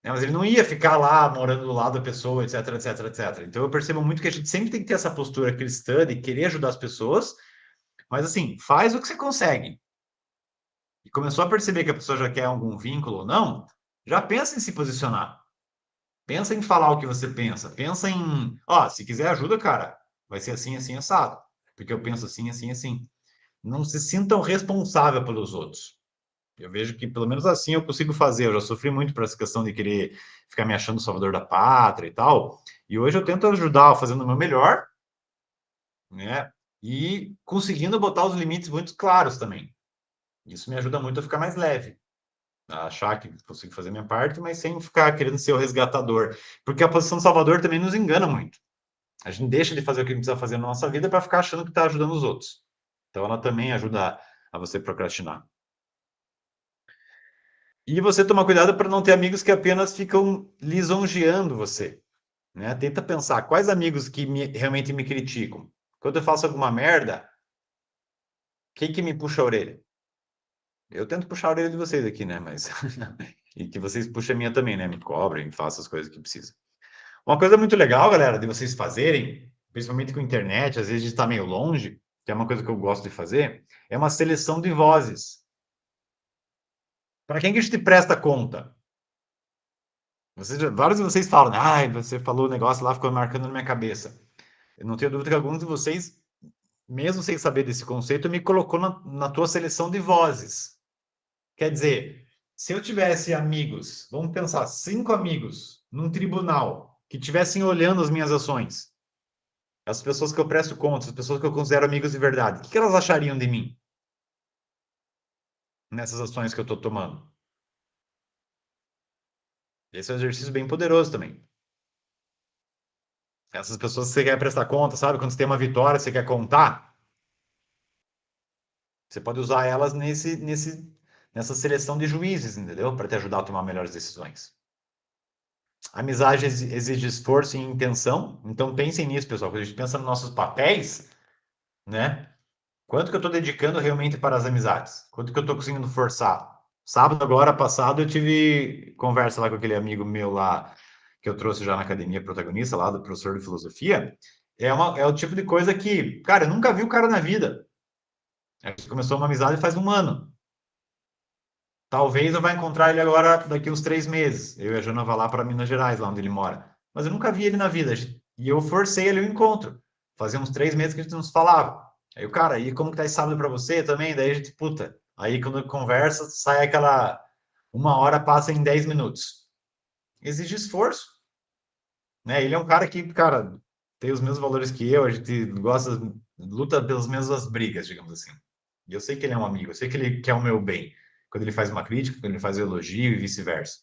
Né? Mas ele não ia ficar lá morando do lado da pessoa, etc, etc, etc. Então eu percebo muito que a gente sempre tem que ter essa postura cristã de querer ajudar as pessoas, mas assim, faz o que você consegue. E começou a perceber que a pessoa já quer algum vínculo ou não, já pensa em se posicionar. Pensa em falar o que você pensa. Pensa em, ó, se quiser ajuda, cara, vai ser assim, assim, assado. Porque eu penso assim, assim, assim. Não se sintam responsável pelos outros. Eu vejo que pelo menos assim eu consigo fazer. Eu já sofri muito por essa questão de querer ficar me achando salvador da pátria e tal. E hoje eu tento ajudar fazendo o meu melhor, né? E conseguindo botar os limites muito claros também. Isso me ajuda muito a ficar mais leve, a achar que consigo fazer minha parte, mas sem ficar querendo ser o resgatador. Porque a posição de salvador também nos engana muito. A gente deixa de fazer o que a gente precisa fazer na nossa vida para ficar achando que está ajudando os outros. Então ela também ajuda a você procrastinar. E você tomar cuidado para não ter amigos que apenas ficam lisonjeando você, né? Tenta pensar quais amigos que realmente me criticam. Quando eu faço alguma merda, quem que me puxa a orelha? Eu tento puxar a orelha de vocês aqui, né? Mas e que vocês puxem a minha também, né? Me cobrem, façam as coisas que precisam. Uma coisa muito legal, galera, de vocês fazerem, principalmente com internet, às vezes está meio longe, que é uma coisa que eu gosto de fazer, é uma seleção de vozes. Para quem que a gente presta conta? Vários de vocês falam, ah, você falou o negócio lá, ficou marcando na minha cabeça. Eu não tenho dúvida que alguns de vocês, mesmo sem saber desse conceito, me colocou na tua seleção de vozes. Quer dizer, se eu tivesse amigos, vamos pensar, 5 amigos num tribunal que estivessem olhando as minhas ações, as pessoas que eu presto conta, as pessoas que eu considero amigos de verdade, o que elas achariam de mim nessas ações que eu estou tomando? Esse é um exercício bem poderoso também. Essas pessoas que você quer prestar conta, sabe? Quando você tem uma vitória, você quer contar, você pode usar elas nessa seleção de juízes, entendeu? Para te ajudar a tomar melhores decisões. A amizade exige esforço e intenção, então pensem nisso, pessoal. Quando a gente pensa nos nossos papéis, né? Quanto que eu estou dedicando realmente para as amizades? Quanto que eu estou conseguindo forçar? Sábado agora passado eu tive conversa lá com aquele amigo meu lá que eu trouxe já na academia protagonista lá do professor de filosofia. É o tipo de coisa que, cara, eu nunca vi o cara na vida. A gente começou uma amizade faz um ano. Talvez eu vá encontrar ele agora daqui uns 3 meses. Eu e a Jana vai lá para Minas Gerais, lá onde ele mora. Mas eu nunca vi ele na vida. E eu forcei ele o encontro. Fazia uns 3 meses que a gente não se falava. Aí o cara, e como que tá esse sábado para você também? Daí a gente, puta. Aí quando conversa, sai aquela 1 hora passa em 10 minutos. Exige esforço, né? Ele é um cara que, cara, tem os mesmos valores que eu, a gente gosta, luta pelas mesmas brigas, digamos assim. E eu sei que ele é um amigo, eu sei que ele quer o meu bem. Quando ele faz uma crítica, quando ele faz um elogio e vice-versa.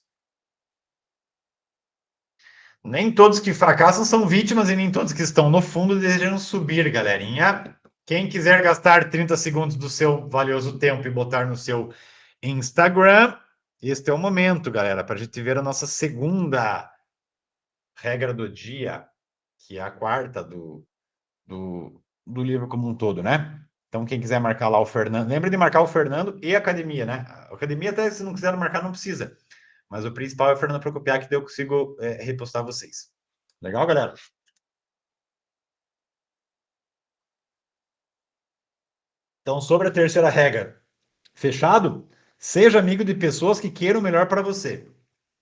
Nem todos que fracassam são vítimas e nem todos que estão no fundo desejam subir, galerinha. Quem quiser gastar 30 segundos do seu valioso tempo e botar no seu Instagram, este é o momento, galera, para a gente ver a nossa segunda regra do dia, que é a quarta do livro como um todo, né? Então, quem quiser marcar lá o Fernando, lembra de marcar o Fernando e a academia, né? A academia, até se não quiser marcar, não precisa. Mas o principal é o Fernando Procopia, que daí eu consigo repostar vocês. Legal, galera? Então, sobre a terceira regra, fechado? Seja amigo de pessoas que queiram o melhor para você.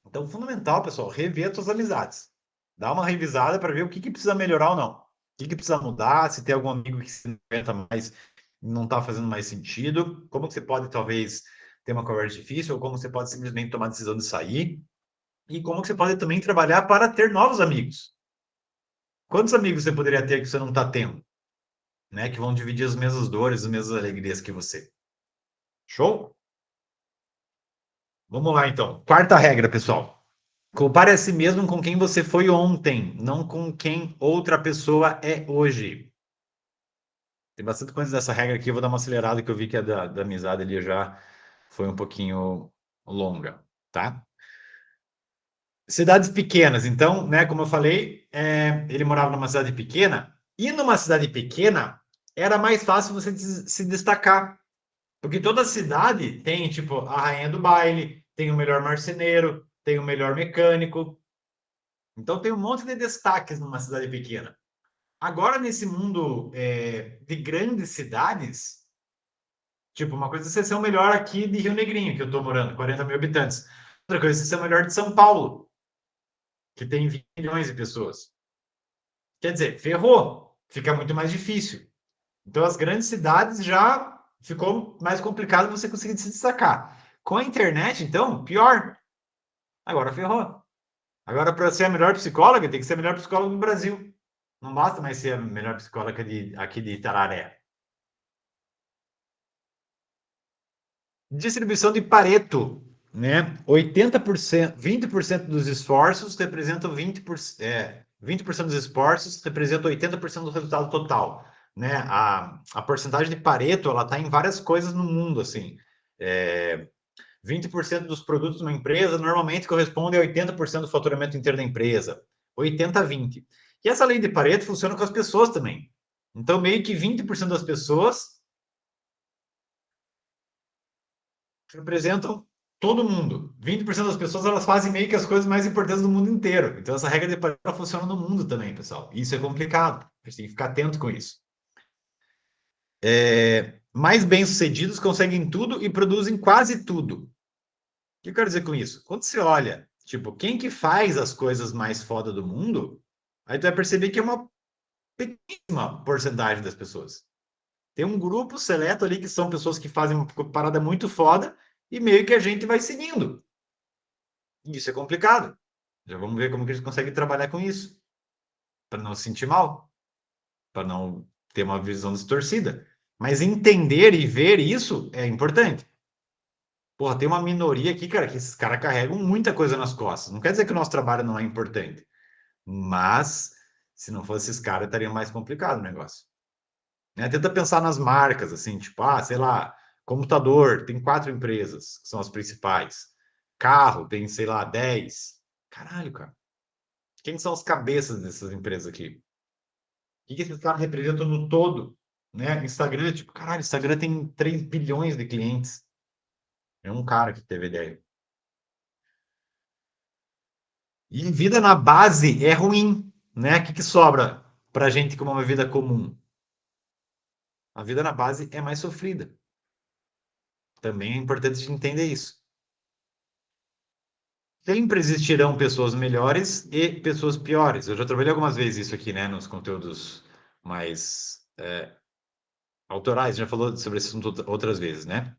Então, fundamental, pessoal, rever as suas amizades. Dá uma revisada para ver o que precisa melhorar ou não. O que precisa mudar, se tem algum amigo que se inventa mais, não está fazendo mais sentido, como que você pode, talvez, ter uma conversa difícil, ou como você pode simplesmente tomar a decisão de sair, e como que você pode também trabalhar para ter novos amigos. Quantos amigos você poderia ter que você não está tendo? Né? Que vão dividir as mesmas dores, as mesmas alegrias que você. Show? Vamos lá, então. Quarta regra, pessoal. Compare a si mesmo com quem você foi ontem, não com quem outra pessoa é hoje. Tem bastante coisa dessa regra aqui, eu vou dar uma acelerada que eu vi que a da amizade ali já foi um pouquinho longa, tá? Cidades pequenas, então, né, como eu falei, ele morava numa cidade pequena, e numa cidade pequena era mais fácil você se destacar, porque toda cidade tem, tipo, a rainha do baile, tem o melhor marceneiro, tem o melhor mecânico, então tem um monte de destaques numa cidade pequena. Agora, nesse mundo de grandes cidades, tipo, uma coisa é você ser o melhor aqui de Rio Negrinho, que eu estou morando, 40 mil habitantes. Outra coisa é você ser o melhor de São Paulo, que tem 20 milhões de pessoas. Quer dizer, ferrou, fica muito mais difícil. Então, as grandes cidades já ficou mais complicado você conseguir se destacar. Com a internet, então, pior. Agora ferrou. Agora, para ser a melhor psicóloga, tem que ser a melhor psicóloga do Brasil. Não basta mais ser a melhor psicóloga aqui de Itararé. Distribuição de Pareto, né? 80%, 20% dos esforços representam 20% dos esforços representam 80% do resultado total, né? A porcentagem de Pareto, ela está em várias coisas no mundo, assim. 20% dos produtos de uma empresa normalmente corresponde a 80% do faturamento inteiro da empresa. 80-20. E essa lei de Pareto funciona com as pessoas também. Então, meio que 20% das pessoas representam todo mundo. 20% das pessoas elas fazem meio que as coisas mais importantes do mundo inteiro. Então, essa regra de Pareto funciona no mundo também, pessoal. E isso é complicado. A gente tem que ficar atento com isso. Mais bem-sucedidos conseguem tudo e produzem quase tudo. O que eu quero dizer com isso? Quando você olha, tipo, quem que faz as coisas mais foda do mundo, aí tu vai perceber que é uma pequena porcentagem das pessoas. Tem um grupo seleto ali que são pessoas que fazem uma parada muito foda e meio que a gente vai seguindo. E isso é complicado. Já vamos ver como que a gente consegue trabalhar com isso, para não se sentir mal, para não ter uma visão distorcida. Mas entender e ver isso é importante. Porra, tem uma minoria aqui, cara, que esses caras carregam muita coisa nas costas. Não quer dizer que o nosso trabalho não é importante, mas se não fosse esses caras, estaria mais complicado o negócio. Né? Tenta pensar nas marcas, assim, tipo, sei lá, computador, tem 4 empresas, que são as principais. Carro, tem, sei lá, 10. Caralho, cara. Quem são as cabeças dessas empresas aqui? O que esses caras representam no todo? Né? Instagram, tipo, caralho, Instagram tem 3 bilhões de clientes. É um cara que teve ideia. E vida na base é ruim, né? O que sobra pra gente como uma vida comum? A vida na base é mais sofrida. Também é importante a gente entender isso. Sempre existirão pessoas melhores e pessoas piores. Eu já trabalhei algumas vezes isso aqui, né, nos conteúdos mais autorais. Já falou sobre esse assunto outras vezes, né?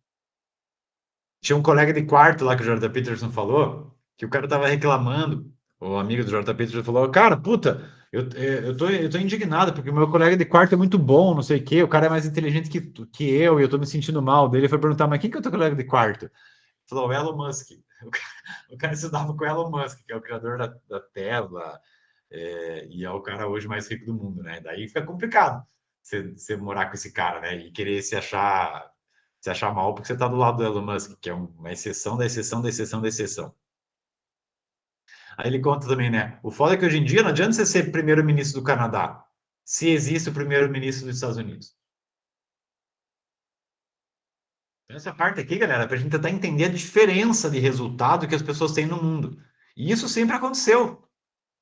Tinha um colega de quarto lá que o Jordan Peterson falou que o cara tava reclamando. O amigo do Jordan Peterson falou: Cara, puta, Eu tô indignado, porque o meu colega de quarto é muito bom, não sei o quê, o cara é mais inteligente que eu, e eu tô me sentindo mal. Daí ele foi perguntar, mas quem que é o teu colega de quarto? Falou, o Elon Musk. O cara estudava com o Elon Musk, que é o criador da Tesla, e é o cara hoje mais rico do mundo, né? Daí fica complicado você morar com esse cara, né? E querer se achar mal porque você tá do lado do Elon Musk, que é uma exceção da exceção da exceção da exceção. Aí ele conta também, né? O foda é que hoje em dia não adianta você ser primeiro-ministro do Canadá, se existe o primeiro-ministro dos Estados Unidos. Então, essa parte aqui, galera, para a gente tentar entender a diferença de resultado que as pessoas têm no mundo. E isso sempre aconteceu.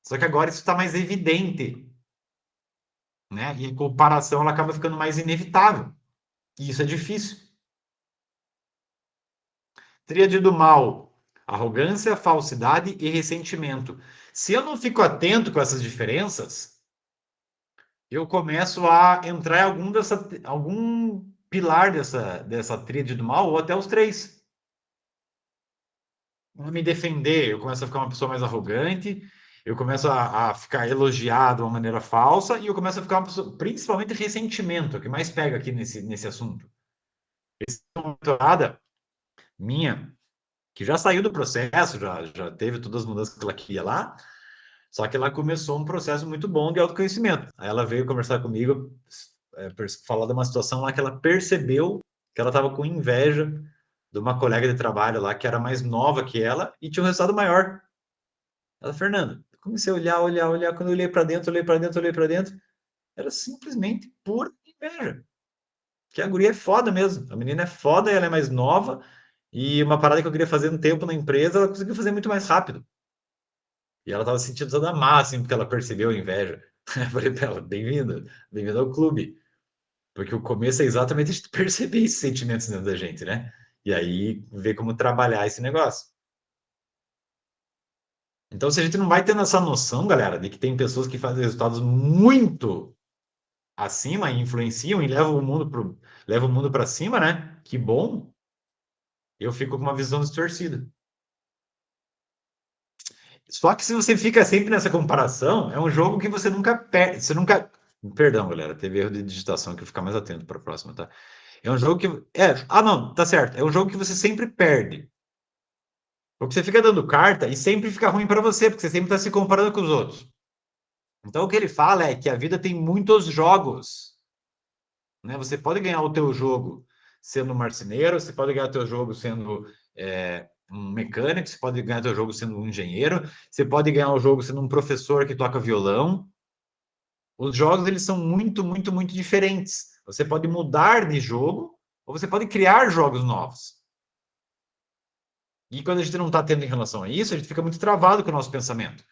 Só que agora isso está mais evidente, né? E a comparação ela acaba ficando mais inevitável. E isso é difícil. Tríade do mal: arrogância, falsidade e ressentimento. Se eu não fico atento com essas diferenças, eu começo a entrar em algum pilar dessa tríade do mal, ou até os três. Não me defender, eu começo a ficar uma pessoa mais arrogante, eu começo a ficar elogiado de uma maneira falsa, e eu começo a ficar uma pessoa, principalmente ressentimento, é o que mais pega aqui nesse assunto. Essa é uma mentorada minha, que já saiu do processo, já teve todas as mudanças que ela queria lá, só que ela começou um processo muito bom de autoconhecimento. Aí ela veio conversar comigo, falar de uma situação lá que ela percebeu que ela estava com inveja de uma colega de trabalho lá que era mais nova que ela e tinha um resultado maior. Ela, Fernando, comecei a olhar, olhar, olhar. Quando eu olhei para dentro, olhei para dentro, olhei para dentro, era simplesmente pura inveja. Que a guria é foda mesmo. A menina é foda, ela é mais nova. E uma parada que eu queria fazer um tempo na empresa, ela conseguiu fazer muito mais rápido. E ela estava se sentindo toda má, assim, porque ela percebeu a inveja. Eu falei pra ela, bem-vinda, bem-vinda ao clube. Porque o começo é exatamente a gente perceber esses sentimentos dentro da gente, né? E aí ver como trabalhar esse negócio. Então, se a gente não vai tendo essa noção, galera, de que tem pessoas que fazem resultados muito acima e influenciam e levam o mundo para cima, né? Que bom. Eu fico com uma visão distorcida. Só que se você fica sempre nessa comparação, é um jogo que você nunca perde, você nunca. Perdão, galera, teve erro de digitação que eu vou ficar mais atento para a próxima, tá? É um jogo que. Não, tá certo. É um jogo que você sempre perde. Porque você fica dando carta e sempre fica ruim para você, porque você sempre está se comparando com os outros. Então, o que ele fala é que a vida tem muitos jogos, né? Você pode ganhar o teu jogo sendo um marceneiro, você pode ganhar o teu jogo sendo um mecânico, você pode ganhar o teu jogo sendo um engenheiro, você pode ganhar o jogo sendo um professor que toca violão. Os jogos, eles são muito, muito, muito diferentes. Você pode mudar de jogo ou você pode criar jogos novos. E quando a gente não está tendo em relação a isso, a gente fica muito travado com o nosso pensamento.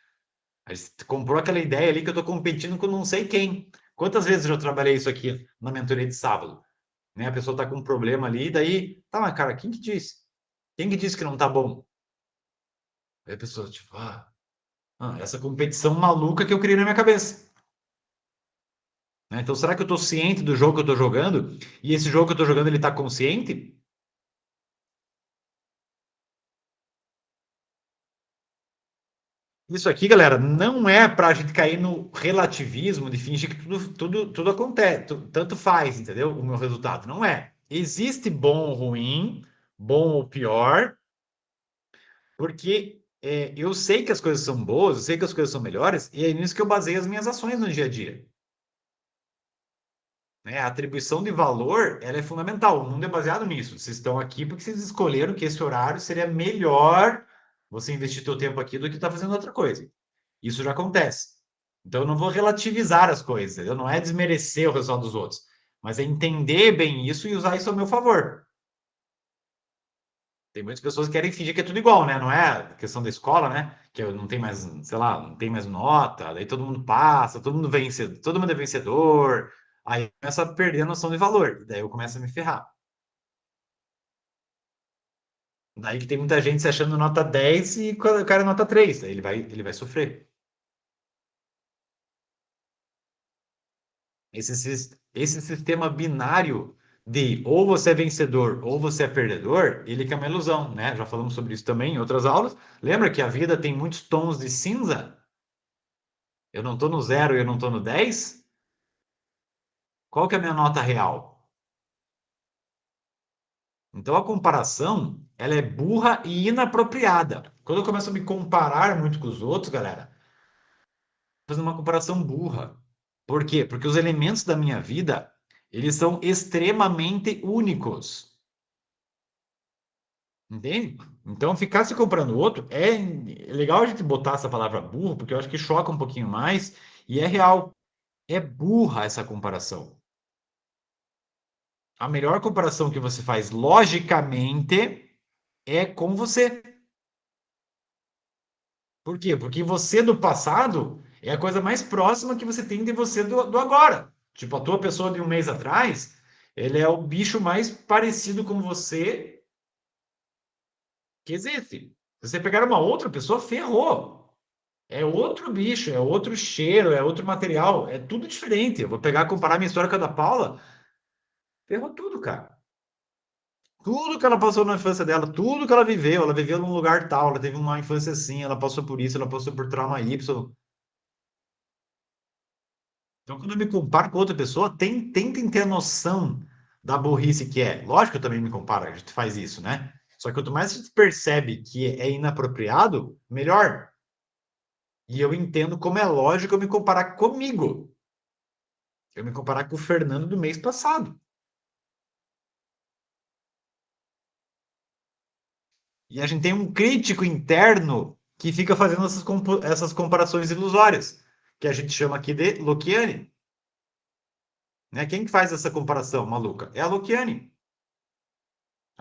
A gente comprou aquela ideia ali que eu estou competindo com não sei quem. Quantas vezes eu já trabalhei isso aqui na mentoria de sábado? Né? A pessoa está com um problema ali, daí, tá, mas cara, quem que disse? Quem que disse que não tá bom? Aí a pessoa, tipo, essa competição maluca que eu criei na minha cabeça. Né? Então, será que eu estou ciente do jogo que eu estou jogando? E esse jogo que eu estou jogando, ele está consciente? Isso aqui, galera, não é para a gente cair no relativismo de fingir que tudo acontece, tanto faz, entendeu? O meu resultado. Não é. Existe bom ou ruim, bom ou pior, porque eu sei que as coisas são boas, eu sei que as coisas são melhores, e é nisso que eu baseio as minhas ações no dia a dia. Né? A atribuição de valor, ela é fundamental. O mundo é baseado nisso. Vocês estão aqui porque vocês escolheram que esse horário seria melhor você investir seu tempo aqui do que estar fazendo outra coisa. Isso já acontece. Então, eu não vou relativizar as coisas, entendeu? Não é desmerecer o resultado dos outros, mas é entender bem isso e usar isso ao meu favor. Tem muitas pessoas que querem fingir que é tudo igual, né? Não é a questão da escola, né? Que não tem mais, sei lá, não tem mais nota, daí todo mundo passa, todo mundo vence, todo mundo é vencedor. Aí começa a perder a noção de valor, daí eu começo a me ferrar. Daí que tem muita gente se achando nota 10 e o cara é nota 3, daí ele vai sofrer. Esse sistema binário de ou você é vencedor ou você é perdedor, ele que é uma ilusão, né? Já falamos sobre isso também em outras aulas. Lembra que a vida tem muitos tons de cinza? Eu não estou no 0 e eu não estou no 10? Qual que é a minha nota real? Então a comparação, ela é burra e inapropriada. Quando eu começo a me comparar muito com os outros, galera, fazendo uma comparação burra. Por quê? Porque os elementos da minha vida, eles são extremamente únicos. Entende? Então, ficar se comparando o outro é legal a gente botar essa palavra burro, porque eu acho que choca um pouquinho mais, e é real. É burra essa comparação. A melhor comparação que você faz logicamente é com você. Por quê? Porque você do passado é a coisa mais próxima que você tem de você do agora. Tipo, a tua pessoa de um mês atrás, ele é o bicho mais parecido com você que existe. Se você pegar uma outra pessoa, ferrou. É outro bicho, é outro cheiro, é outro material, é tudo diferente. Eu vou pegar e comparar minha história com a da Paula, ferrou tudo, cara. Tudo que ela passou na infância dela, tudo que ela viveu num lugar tal, ela teve uma infância assim, ela passou por isso, ela passou por trauma Y. Então, quando eu me comparo com outra pessoa, tentem ter noção da burrice que é. Lógico que eu também me comparo, a gente faz isso, né? Só que quanto mais a gente percebe que é inapropriado, melhor. E eu entendo como é lógico eu me comparar comigo. Eu me comparar com o Fernando do mês passado. E a gente tem um crítico interno que fica fazendo essas comparações ilusórias, que a gente chama aqui de Lokiane. Né? Quem que faz essa comparação maluca? É a Lokiane.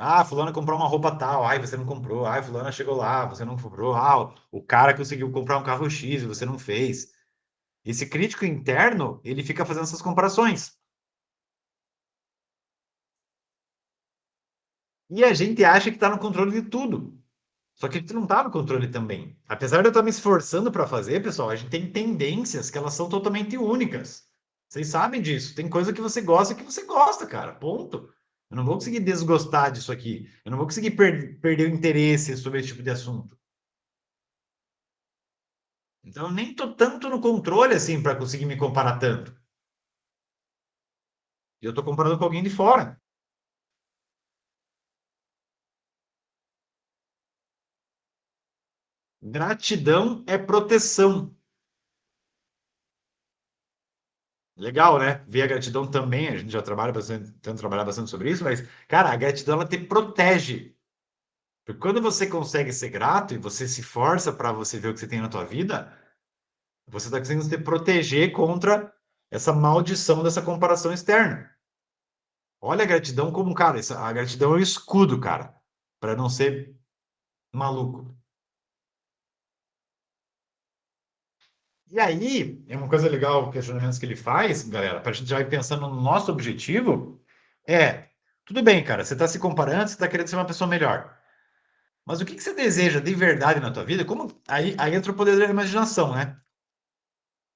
Ah, fulana comprou uma roupa tal, ai, você não comprou. Ai, fulana chegou lá, você não comprou. Ah, o cara conseguiu comprar um carro X e você não fez. Esse crítico interno, ele fica fazendo essas comparações. E a gente acha que está no controle de tudo. Só que a gente não está no controle também. Apesar de eu estar me esforçando para fazer, pessoal, a gente tem tendências que elas são totalmente únicas. Vocês sabem disso. Tem coisa que você gosta que você gosta, cara. Ponto. Eu não vou conseguir desgostar disso aqui. Eu não vou conseguir perder o interesse sobre esse tipo de assunto. Então, eu nem tô tanto no controle assim para conseguir me comparar tanto. E eu tô comparando com alguém de fora. Gratidão é proteção. Legal, né? Ver a gratidão também, a gente já trabalha bastante, tenta trabalhar bastante sobre isso, mas, cara, a gratidão ela te protege. Porque quando você consegue ser grato e você se força para você ver o que você tem na tua vida, você está conseguindo se proteger contra essa maldição dessa comparação externa. Olha a gratidão como, cara, a gratidão é o escudo, cara, para não ser maluco. E aí, é uma coisa legal, questionamentos que ele faz, galera, para a gente já ir pensando no nosso objetivo, tudo bem, cara, você está se comparando, você está querendo ser uma pessoa melhor. Mas o que que você deseja de verdade na tua vida? Como aí entra o poder da imaginação, né?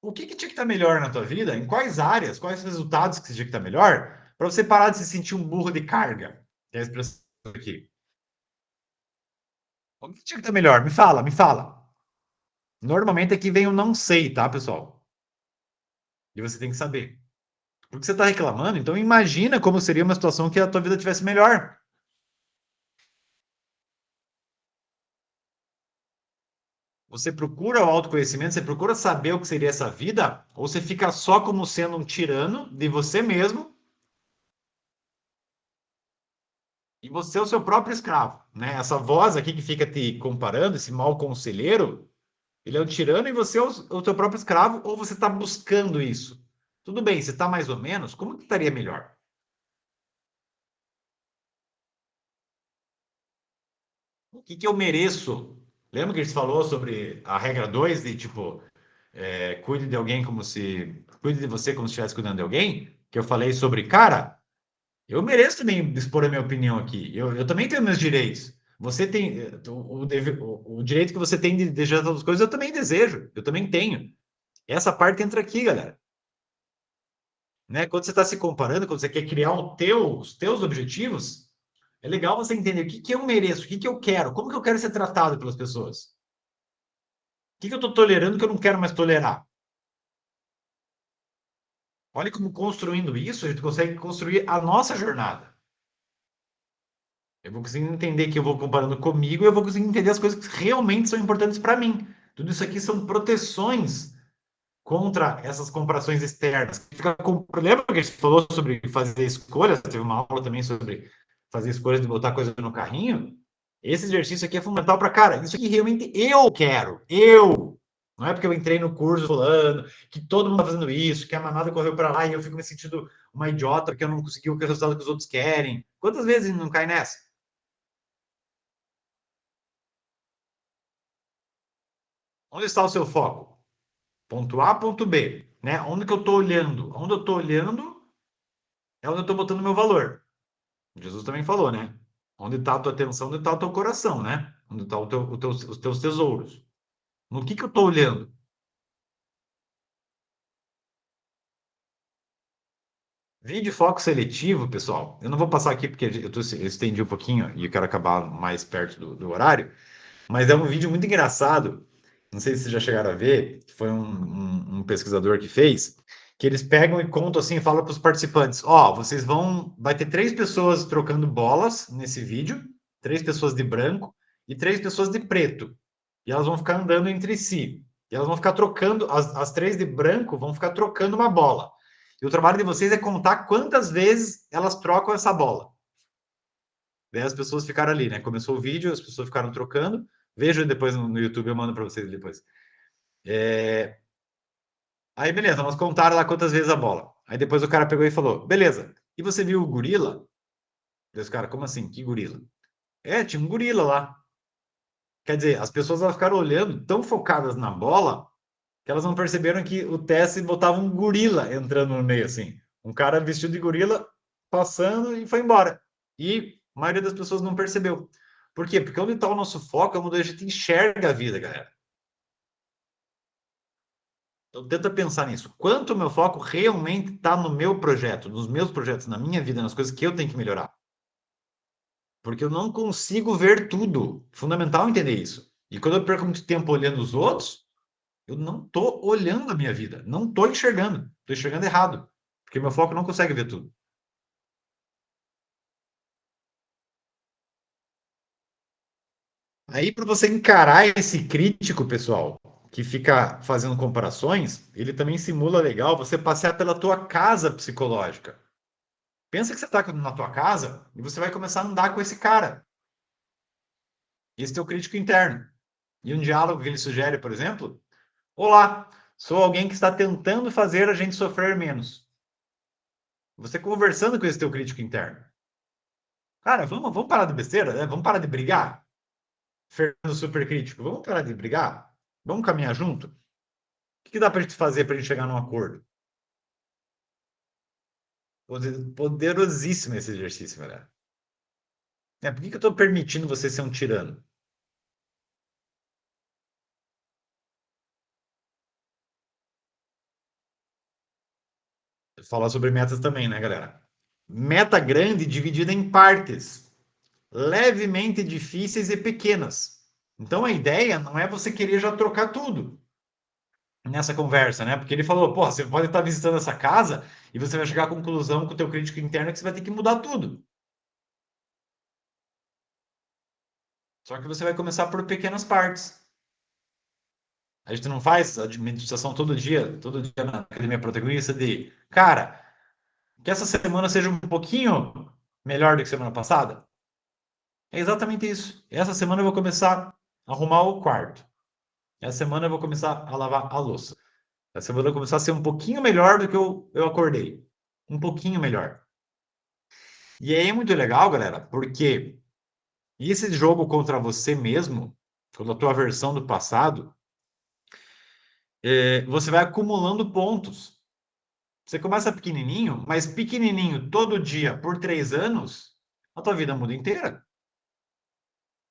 O que que tinha que estar melhor na tua vida? Em quais áreas? Quais resultados que tinha que estar melhor? Para você parar de se sentir um burro de carga. Que é a expressão aqui. O que que tinha que estar melhor? Me fala, me fala. Normalmente aqui vem o não sei, tá, pessoal? E você tem que saber. Porque você está reclamando, então imagina como seria uma situação que a tua vida tivesse melhor. Você procura o autoconhecimento, você procura saber o que seria essa vida, ou você fica só como sendo um tirano de você mesmo e você é o seu próprio escravo, né? Essa voz aqui que fica te comparando, esse mau conselheiro, ele é um tirano e você é o seu próprio escravo, ou você está buscando isso? Tudo bem, você está mais ou menos, como que estaria melhor? O que que eu mereço? Lembra que a gente falou sobre a regra 2 de tipo, cuide de alguém como se. Cuide de você como se estivesse cuidando de alguém? Que eu falei sobre, cara, eu mereço também expor a minha opinião aqui. Eu também tenho meus direitos. Você tem o direito que você tem de desejar todas as coisas, eu também desejo, eu também tenho. Essa parte entra aqui, galera. Né? Quando você está se comparando, quando você quer criar os teus objetivos, é legal você entender o que que eu mereço, o que que eu quero, como que eu quero ser tratado pelas pessoas. O que que eu estou tolerando que eu não quero mais tolerar? Olha como construindo isso, a gente consegue construir a nossa jornada. Eu vou conseguir entender que eu vou comparando comigo, e eu vou conseguir entender as coisas que realmente são importantes para mim. Tudo isso aqui são proteções contra essas comparações externas. Lembra que a gente falou sobre fazer escolhas? Teve uma aula também sobre fazer escolhas de botar coisa no carrinho. Esse exercício aqui é fundamental para, cara, isso aqui realmente eu quero. Eu. Não é porque eu entrei no curso fulano, que todo mundo está fazendo isso, que a manada correu para lá e eu fico me sentindo uma idiota porque eu não consegui o resultado que os outros querem. Quantas vezes não cai nessa? Onde está o seu foco? Ponto A, ponto B. Né? Onde que eu estou olhando? Onde eu estou olhando é onde eu estou botando meu valor. Jesus também falou, né? Onde está a tua atenção, onde está o teu coração, né? Onde estão os teus tesouros. No que eu estou olhando? Vídeo foco seletivo, pessoal. Eu não vou passar aqui porque eu estendi um pouquinho e eu quero acabar mais perto do horário, mas é um vídeo muito engraçado. Não sei se vocês já chegaram a ver. Foi um pesquisador que fez, que eles pegam e contam assim, e falam para os participantes: ó, vocês vão, vai ter 3 pessoas trocando bolas nesse vídeo, 3 pessoas de branco e 3 pessoas de preto, e elas vão ficar andando entre si. E elas vão ficar trocando, as 3 de branco vão ficar trocando uma bola. E o trabalho de vocês é contar quantas vezes elas trocam essa bola. Daí as pessoas ficaram ali, né? Começou o vídeo, as pessoas ficaram trocando. Veja depois no YouTube, eu mando para vocês depois. Aí, beleza, nós contaram lá quantas vezes a bola. Aí depois o cara pegou e falou: beleza, e você viu o gorila? Daí os caras, como assim? Que gorila? É, tinha um gorila lá. Quer dizer, as pessoas elas ficaram olhando, tão focadas na bola, que elas não perceberam que o Tessie botava um gorila entrando no meio, assim. Um cara vestido de gorila passando e foi embora. E a maioria das pessoas não percebeu. Por quê? Porque onde está o nosso foco é onde a gente enxerga a vida, galera. Então tenta pensar nisso. Quanto o meu foco realmente está no meu projeto, nos meus projetos, na minha vida, nas coisas que eu tenho que melhorar. Porque eu não consigo ver tudo. Fundamental entender isso. E quando eu perco muito tempo olhando os outros, eu não estou olhando a minha vida. Não estou enxergando. Estou enxergando errado. Porque meu foco não consegue ver tudo. Aí, para você encarar esse crítico, pessoal, que fica fazendo comparações, ele também simula legal você passear pela tua casa psicológica. Pensa que você está na tua casa e você vai começar a andar com esse cara. Esse é o crítico interno. E um diálogo que ele sugere, por exemplo: olá, sou alguém que está tentando fazer a gente sofrer menos. Você conversando com esse teu crítico interno. Cara, vamos parar de besteira, né? Vamos parar de brigar? Fernando super crítico, vamos parar de brigar? Vamos caminhar junto? O que dá para a gente fazer para a gente chegar num acordo? Poderosíssimo esse exercício, galera. Por que eu estou permitindo você ser um tirano? Falar sobre metas também, né, galera? Meta grande dividida em partes, levemente difíceis e pequenas. Então a ideia não é você querer já trocar tudo nessa conversa, né? Porque ele falou, pô, você pode estar visitando essa casa e você vai chegar à conclusão com o teu crítico interno que você vai ter que mudar tudo. Só que você vai começar por pequenas partes. A gente não faz a meditação todo dia na academia protagonista de, cara, que essa semana seja um pouquinho melhor do que semana passada. É exatamente isso. Essa semana eu vou começar a arrumar o quarto. Essa semana eu vou começar a lavar a louça. Essa semana eu vou começar a ser um pouquinho melhor do que eu acordei. Um pouquinho melhor. E aí é muito legal, galera, porque esse jogo contra você mesmo, contra a tua versão do passado, você vai acumulando pontos. Você começa pequenininho, mas pequenininho todo dia por 3 anos, a tua vida muda inteira.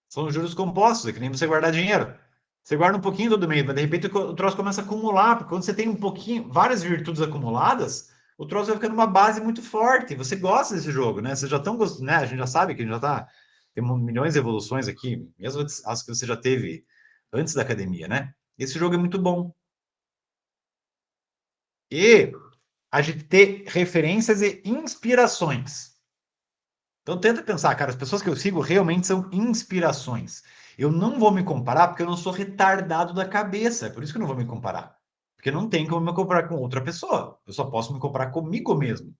São juros compostos, é que nem você guardar dinheiro. Você guarda um pouquinho todo mês, mas de repente o troço começa a acumular, porque quando você tem um pouquinho, várias virtudes acumuladas, o troço vai ficando uma base muito forte. Você gosta desse jogo, né? Vocês já estão gostando, né? A gente já sabe que a gente já tá. Tem milhões de evoluções aqui, mesmo as que você já teve antes da academia, né? Esse jogo é muito bom. E a gente ter referências e inspirações. Então tenta pensar, cara, as pessoas que eu sigo realmente são inspirações. Eu não vou me comparar porque eu não sou retardado da cabeça. É por isso que eu não vou me comparar. Porque não tem como me comparar com outra pessoa. Eu só posso me comparar comigo mesmo.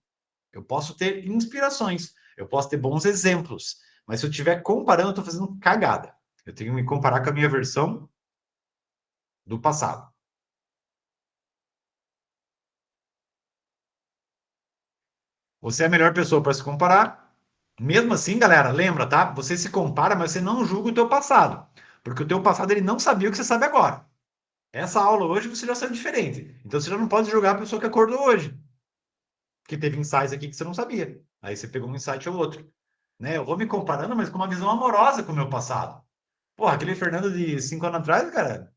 Eu posso ter inspirações, eu posso ter bons exemplos. Mas se eu estiver comparando, eu estou fazendo cagada. Eu tenho que me comparar com a minha versão do passado. Você é a melhor pessoa para se comparar. Mesmo assim, galera, lembra, tá? Você se compara, mas você não julga o teu passado. Porque o teu passado ele não sabia o que você sabe agora. Essa aula hoje você já sabe diferente. Então você já não pode julgar a pessoa que acordou hoje. Porque teve insights aqui que você não sabia. Aí você pegou um insight ou outro. Né? Eu vou me comparando, mas com uma visão amorosa com o meu passado. Porra, aquele Fernando de 5 anos atrás, cara,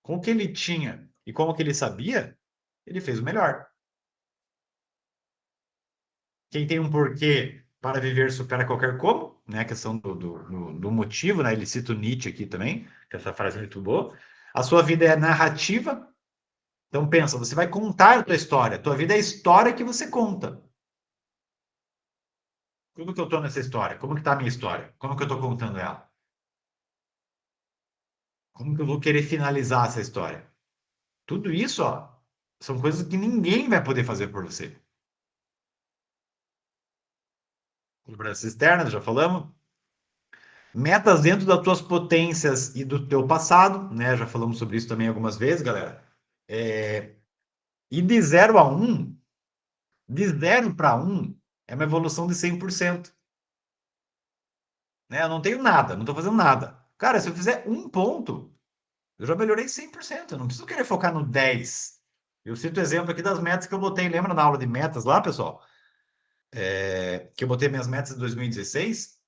com o que ele tinha e com o que ele sabia, ele fez o melhor. Quem tem um porquê para viver supera qualquer como, né? A questão do motivo, né? Ele cita o Nietzsche aqui também, que essa frase é muito boa. A sua vida é narrativa. Então pensa, você vai contar a tua história. A tua vida é a história que você conta. Como que eu tô nessa história? Como que tá a minha história? Como que eu tô contando ela? Como que eu vou querer finalizar essa história? Tudo isso, ó, são coisas que ninguém vai poder fazer por você. Cobranças externas, já falamos. Metas dentro das tuas potências e do teu passado, né? Já falamos sobre isso também algumas vezes, galera. E de 0 a 1, de 0 para 1, é uma evolução de 100%. Né? Eu não tenho nada, não estou fazendo nada. Cara, se eu fizer um ponto, eu já melhorei 100%. Eu não preciso querer focar no 10. Eu cito o exemplo aqui das metas que eu botei. Lembra na aula de metas lá, pessoal? Que eu botei minhas metas em 2016?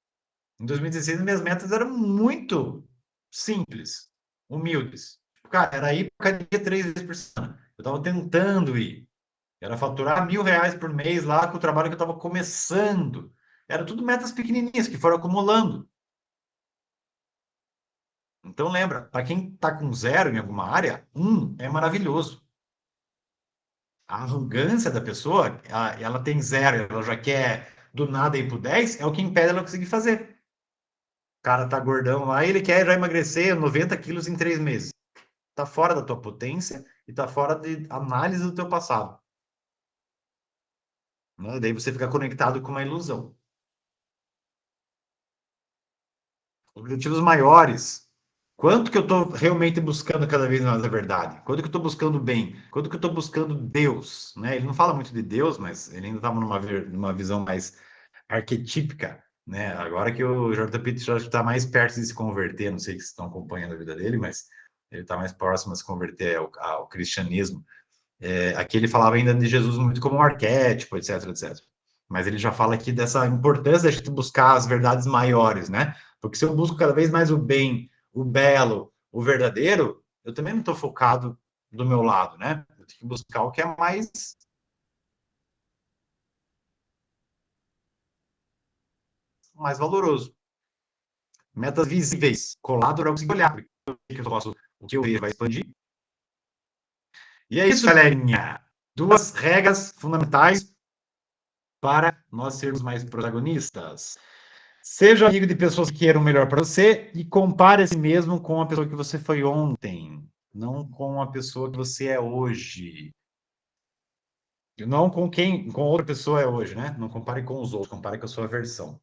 Em 2016, minhas metas eram muito simples, humildes. Cara, era ir para academia 3 vezes por semana. Eu estava tentando ir. Era faturar R$ 1.000 por mês lá com o trabalho que eu estava começando. Era tudo metas pequenininhas que foram acumulando. Então lembra, para quem está com 0 em alguma área, 1 é maravilhoso. A arrogância da pessoa, ela tem 0, ela já quer do nada ir para o 10, é o que impede ela conseguir fazer. O cara tá gordão lá e ele quer já emagrecer 90 quilos em 3 meses. Tá fora da tua potência e tá fora de análise do teu passado. Né? Daí você fica conectado com uma ilusão. Objetivos maiores. Quanto que eu estou realmente buscando cada vez mais a verdade? Quanto que eu estou buscando bem? Quanto que eu estou buscando Deus? Né? Ele não fala muito de Deus, mas ele ainda estava numa visão mais arquetípica. Né? Agora que o Jordan Peterson está mais perto de se converter, não sei se estão acompanhando a vida dele, mas ele está mais próximo a se converter ao cristianismo. Aqui ele falava ainda de Jesus muito como um arquétipo, etc, etc. Mas ele já fala aqui dessa importância de a gente buscar as verdades maiores, né? Porque se eu busco cada vez mais o bem, o belo, o verdadeiro, eu também não estou focado do meu lado, né? Eu tenho que buscar o que é mais valoroso. Metas visíveis, colado para conseguir olhar. O que eu vejo vai expandir. E é isso, galerinha. 2 regras fundamentais para nós sermos mais protagonistas. Seja amigo de pessoas que queiram melhor para você e compare a si mesmo com a pessoa que você foi ontem, não com a pessoa que você é hoje. Não com outra pessoa é hoje, né? Não compare com os outros, compare com a sua versão.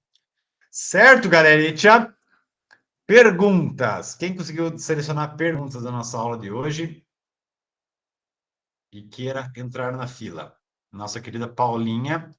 Certo, galerinha? Perguntas. Quem conseguiu selecionar perguntas da nossa aula de hoje e queira entrar na fila? Nossa querida Paulinha.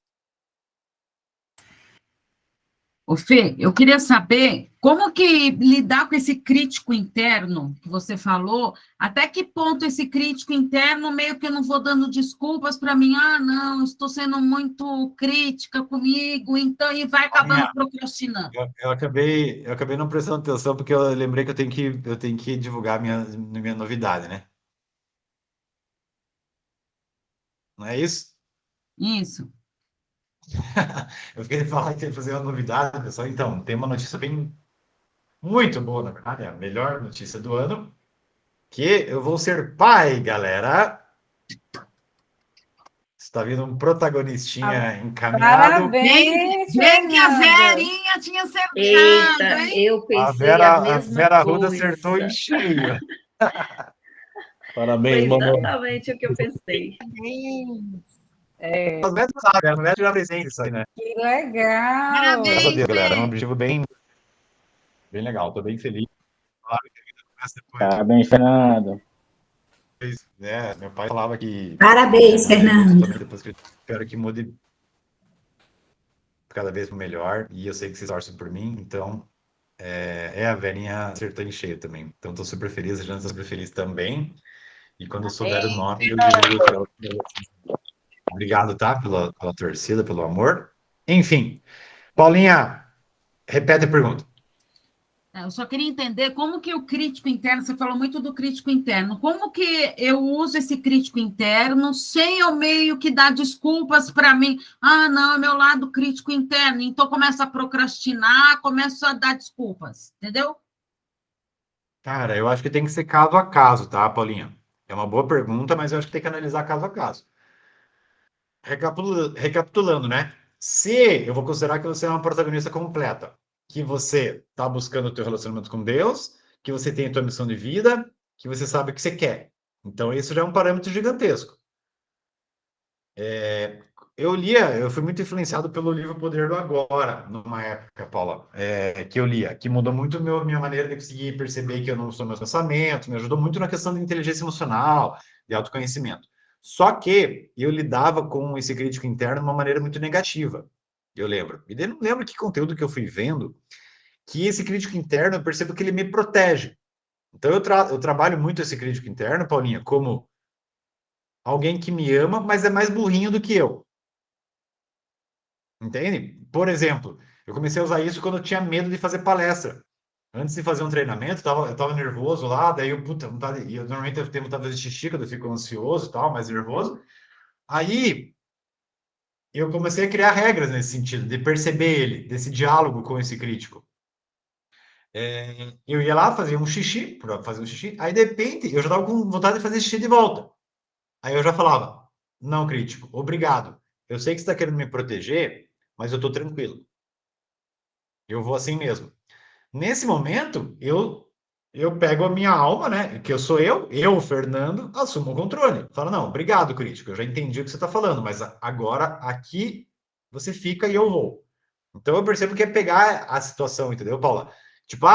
Ô, Fê, eu queria saber como que lidar com esse crítico interno que você falou, até que ponto esse crítico interno meio que eu não vou dando desculpas para mim, não, estou sendo muito crítica comigo, então, e vai acabando Paulinha, procrastinando. eu acabei não prestando atenção porque eu lembrei que eu tenho que divulgar minha novidade, né? Não é isso? Isso. Eu fiquei de falar que ia fazer uma novidade, pessoal. Então, tem uma notícia bem muito boa, na verdade, é a melhor notícia do ano, que eu vou ser pai, galera. Está vindo um protagonistinha encaminhado. Parabéns, Bem que a Fernanda. Verinha tinha acertado, Eita, hein? eu A pensei a mesma Vera Arruda coisa. acertou em cheio. Foi Parabéns, mamãe. exatamente o que eu pensei. As médicas sabem, as médicas já presente isso aí, né? Que legal! Graças a Parabéns, Deus, galera. É um Fê. objetivo bem legal. Estou bem feliz. Claro que a vida começa depois, Parabéns, Fernando. né? Meu pai falava que Parabéns, mudei muito Fernando. também depois que eu espero que mude cada vez melhor. E eu sei que vocês torcem por mim, então a Verinha acertou em cheio também. Então estou super feliz, a Jana está super feliz também. E quando eu souber o nome, eu divulgo para vocês. Obrigado, tá? Pela torcida, pelo amor. Enfim, Paulinha, repete a pergunta. Eu só queria entender como que o crítico interno, você falou muito do crítico interno, como que eu uso esse crítico interno sem eu meio que dar desculpas para mim? Ah, não, é meu lado crítico interno, então começo a procrastinar, começo a dar desculpas, entendeu? Cara, eu acho que tem que ser caso a caso, tá, Paulinha? É uma boa pergunta, mas eu acho que tem que analisar caso a caso. Recapitulando, né? Se eu vou considerar que você é uma protagonista completa, que você está buscando o teu relacionamento com Deus, que você tem a tua missão de vida, que você sabe o que você quer. Então, isso já é um parâmetro gigantesco. Eu fui muito influenciado pelo livro Poder do Agora, numa época, Paula, que eu lia, que mudou muito minha maneira de conseguir perceber que eu não sou meus pensamentos, me ajudou muito na questão de inteligência emocional, de autoconhecimento. Só que eu lidava com esse crítico interno de uma maneira muito negativa, eu lembro. E daí não lembro que conteúdo que eu fui vendo, que esse crítico interno, eu percebo que ele me protege. Então eu trabalho muito esse crítico interno, Paulinha, como alguém que me ama, mas é mais burrinho do que eu. Entende? Por exemplo, eu comecei a usar isso quando eu tinha medo de fazer palestra. Antes de fazer um treinamento, eu tava nervoso lá, daí eu, puta, vontade, e eu normalmente eu tenho vontade de fazer xixi quando eu fico ansioso e tal, mais nervoso. Aí eu comecei a criar regras nesse sentido, de perceber ele, desse diálogo com esse crítico. Eu ia lá, fazia um xixi, para fazer um xixi, aí de repente eu já tava com vontade de fazer xixi de volta. Aí eu já falava, não, crítico, obrigado. Eu sei que você está querendo me proteger, mas eu tô tranquilo. Eu vou assim mesmo. Nesse momento, eu pego a minha alma, né? Que eu sou eu, Fernando, assumo o controle. Falo, não, obrigado, crítico. Eu já entendi o que você está falando, mas agora aqui você fica e eu vou. Então eu percebo que é pegar a situação, entendeu, Paula? Tipo,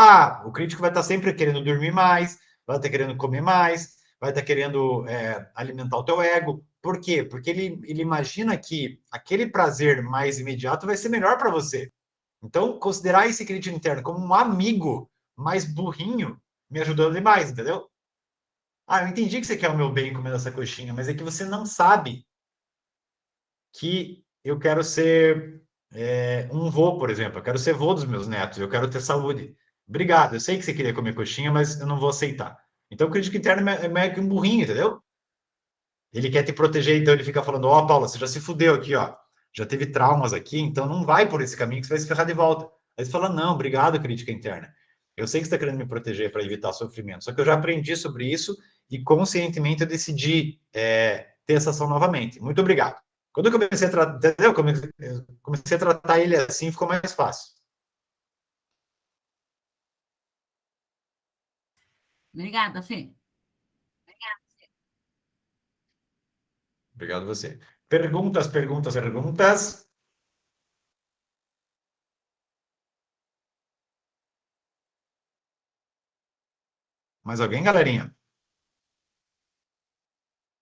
o crítico vai estar sempre querendo dormir mais, vai estar querendo comer mais, vai estar querendo alimentar o teu ego. Por quê? Porque ele imagina que aquele prazer mais imediato vai ser melhor para você. Então, considerar esse crítico interno como um amigo mais burrinho me ajudou demais, entendeu? Eu entendi que você quer o meu bem comendo essa coxinha, mas é que você não sabe que eu quero ser um vô, por exemplo. Eu quero ser vô dos meus netos, eu quero ter saúde. Obrigado, eu sei que você queria comer coxinha, mas eu não vou aceitar. Então, o crítico interno é meio que um burrinho, entendeu? Ele quer te proteger, então ele fica falando, Paula, você já se fudeu aqui, ó. Já teve traumas aqui, então não vai por esse caminho que você vai se ferrar de volta. Aí você fala, não, obrigado, crítica interna. Eu sei que você está querendo me proteger para evitar sofrimento, só que eu já aprendi sobre isso e conscientemente eu decidi ter essa ação novamente. Muito obrigado. Quando eu comecei a tratar, entendeu? Comecei a tratar ele assim, ficou mais fácil. Obrigada, Fê. Obrigado você. Perguntas. Mais alguém, galerinha?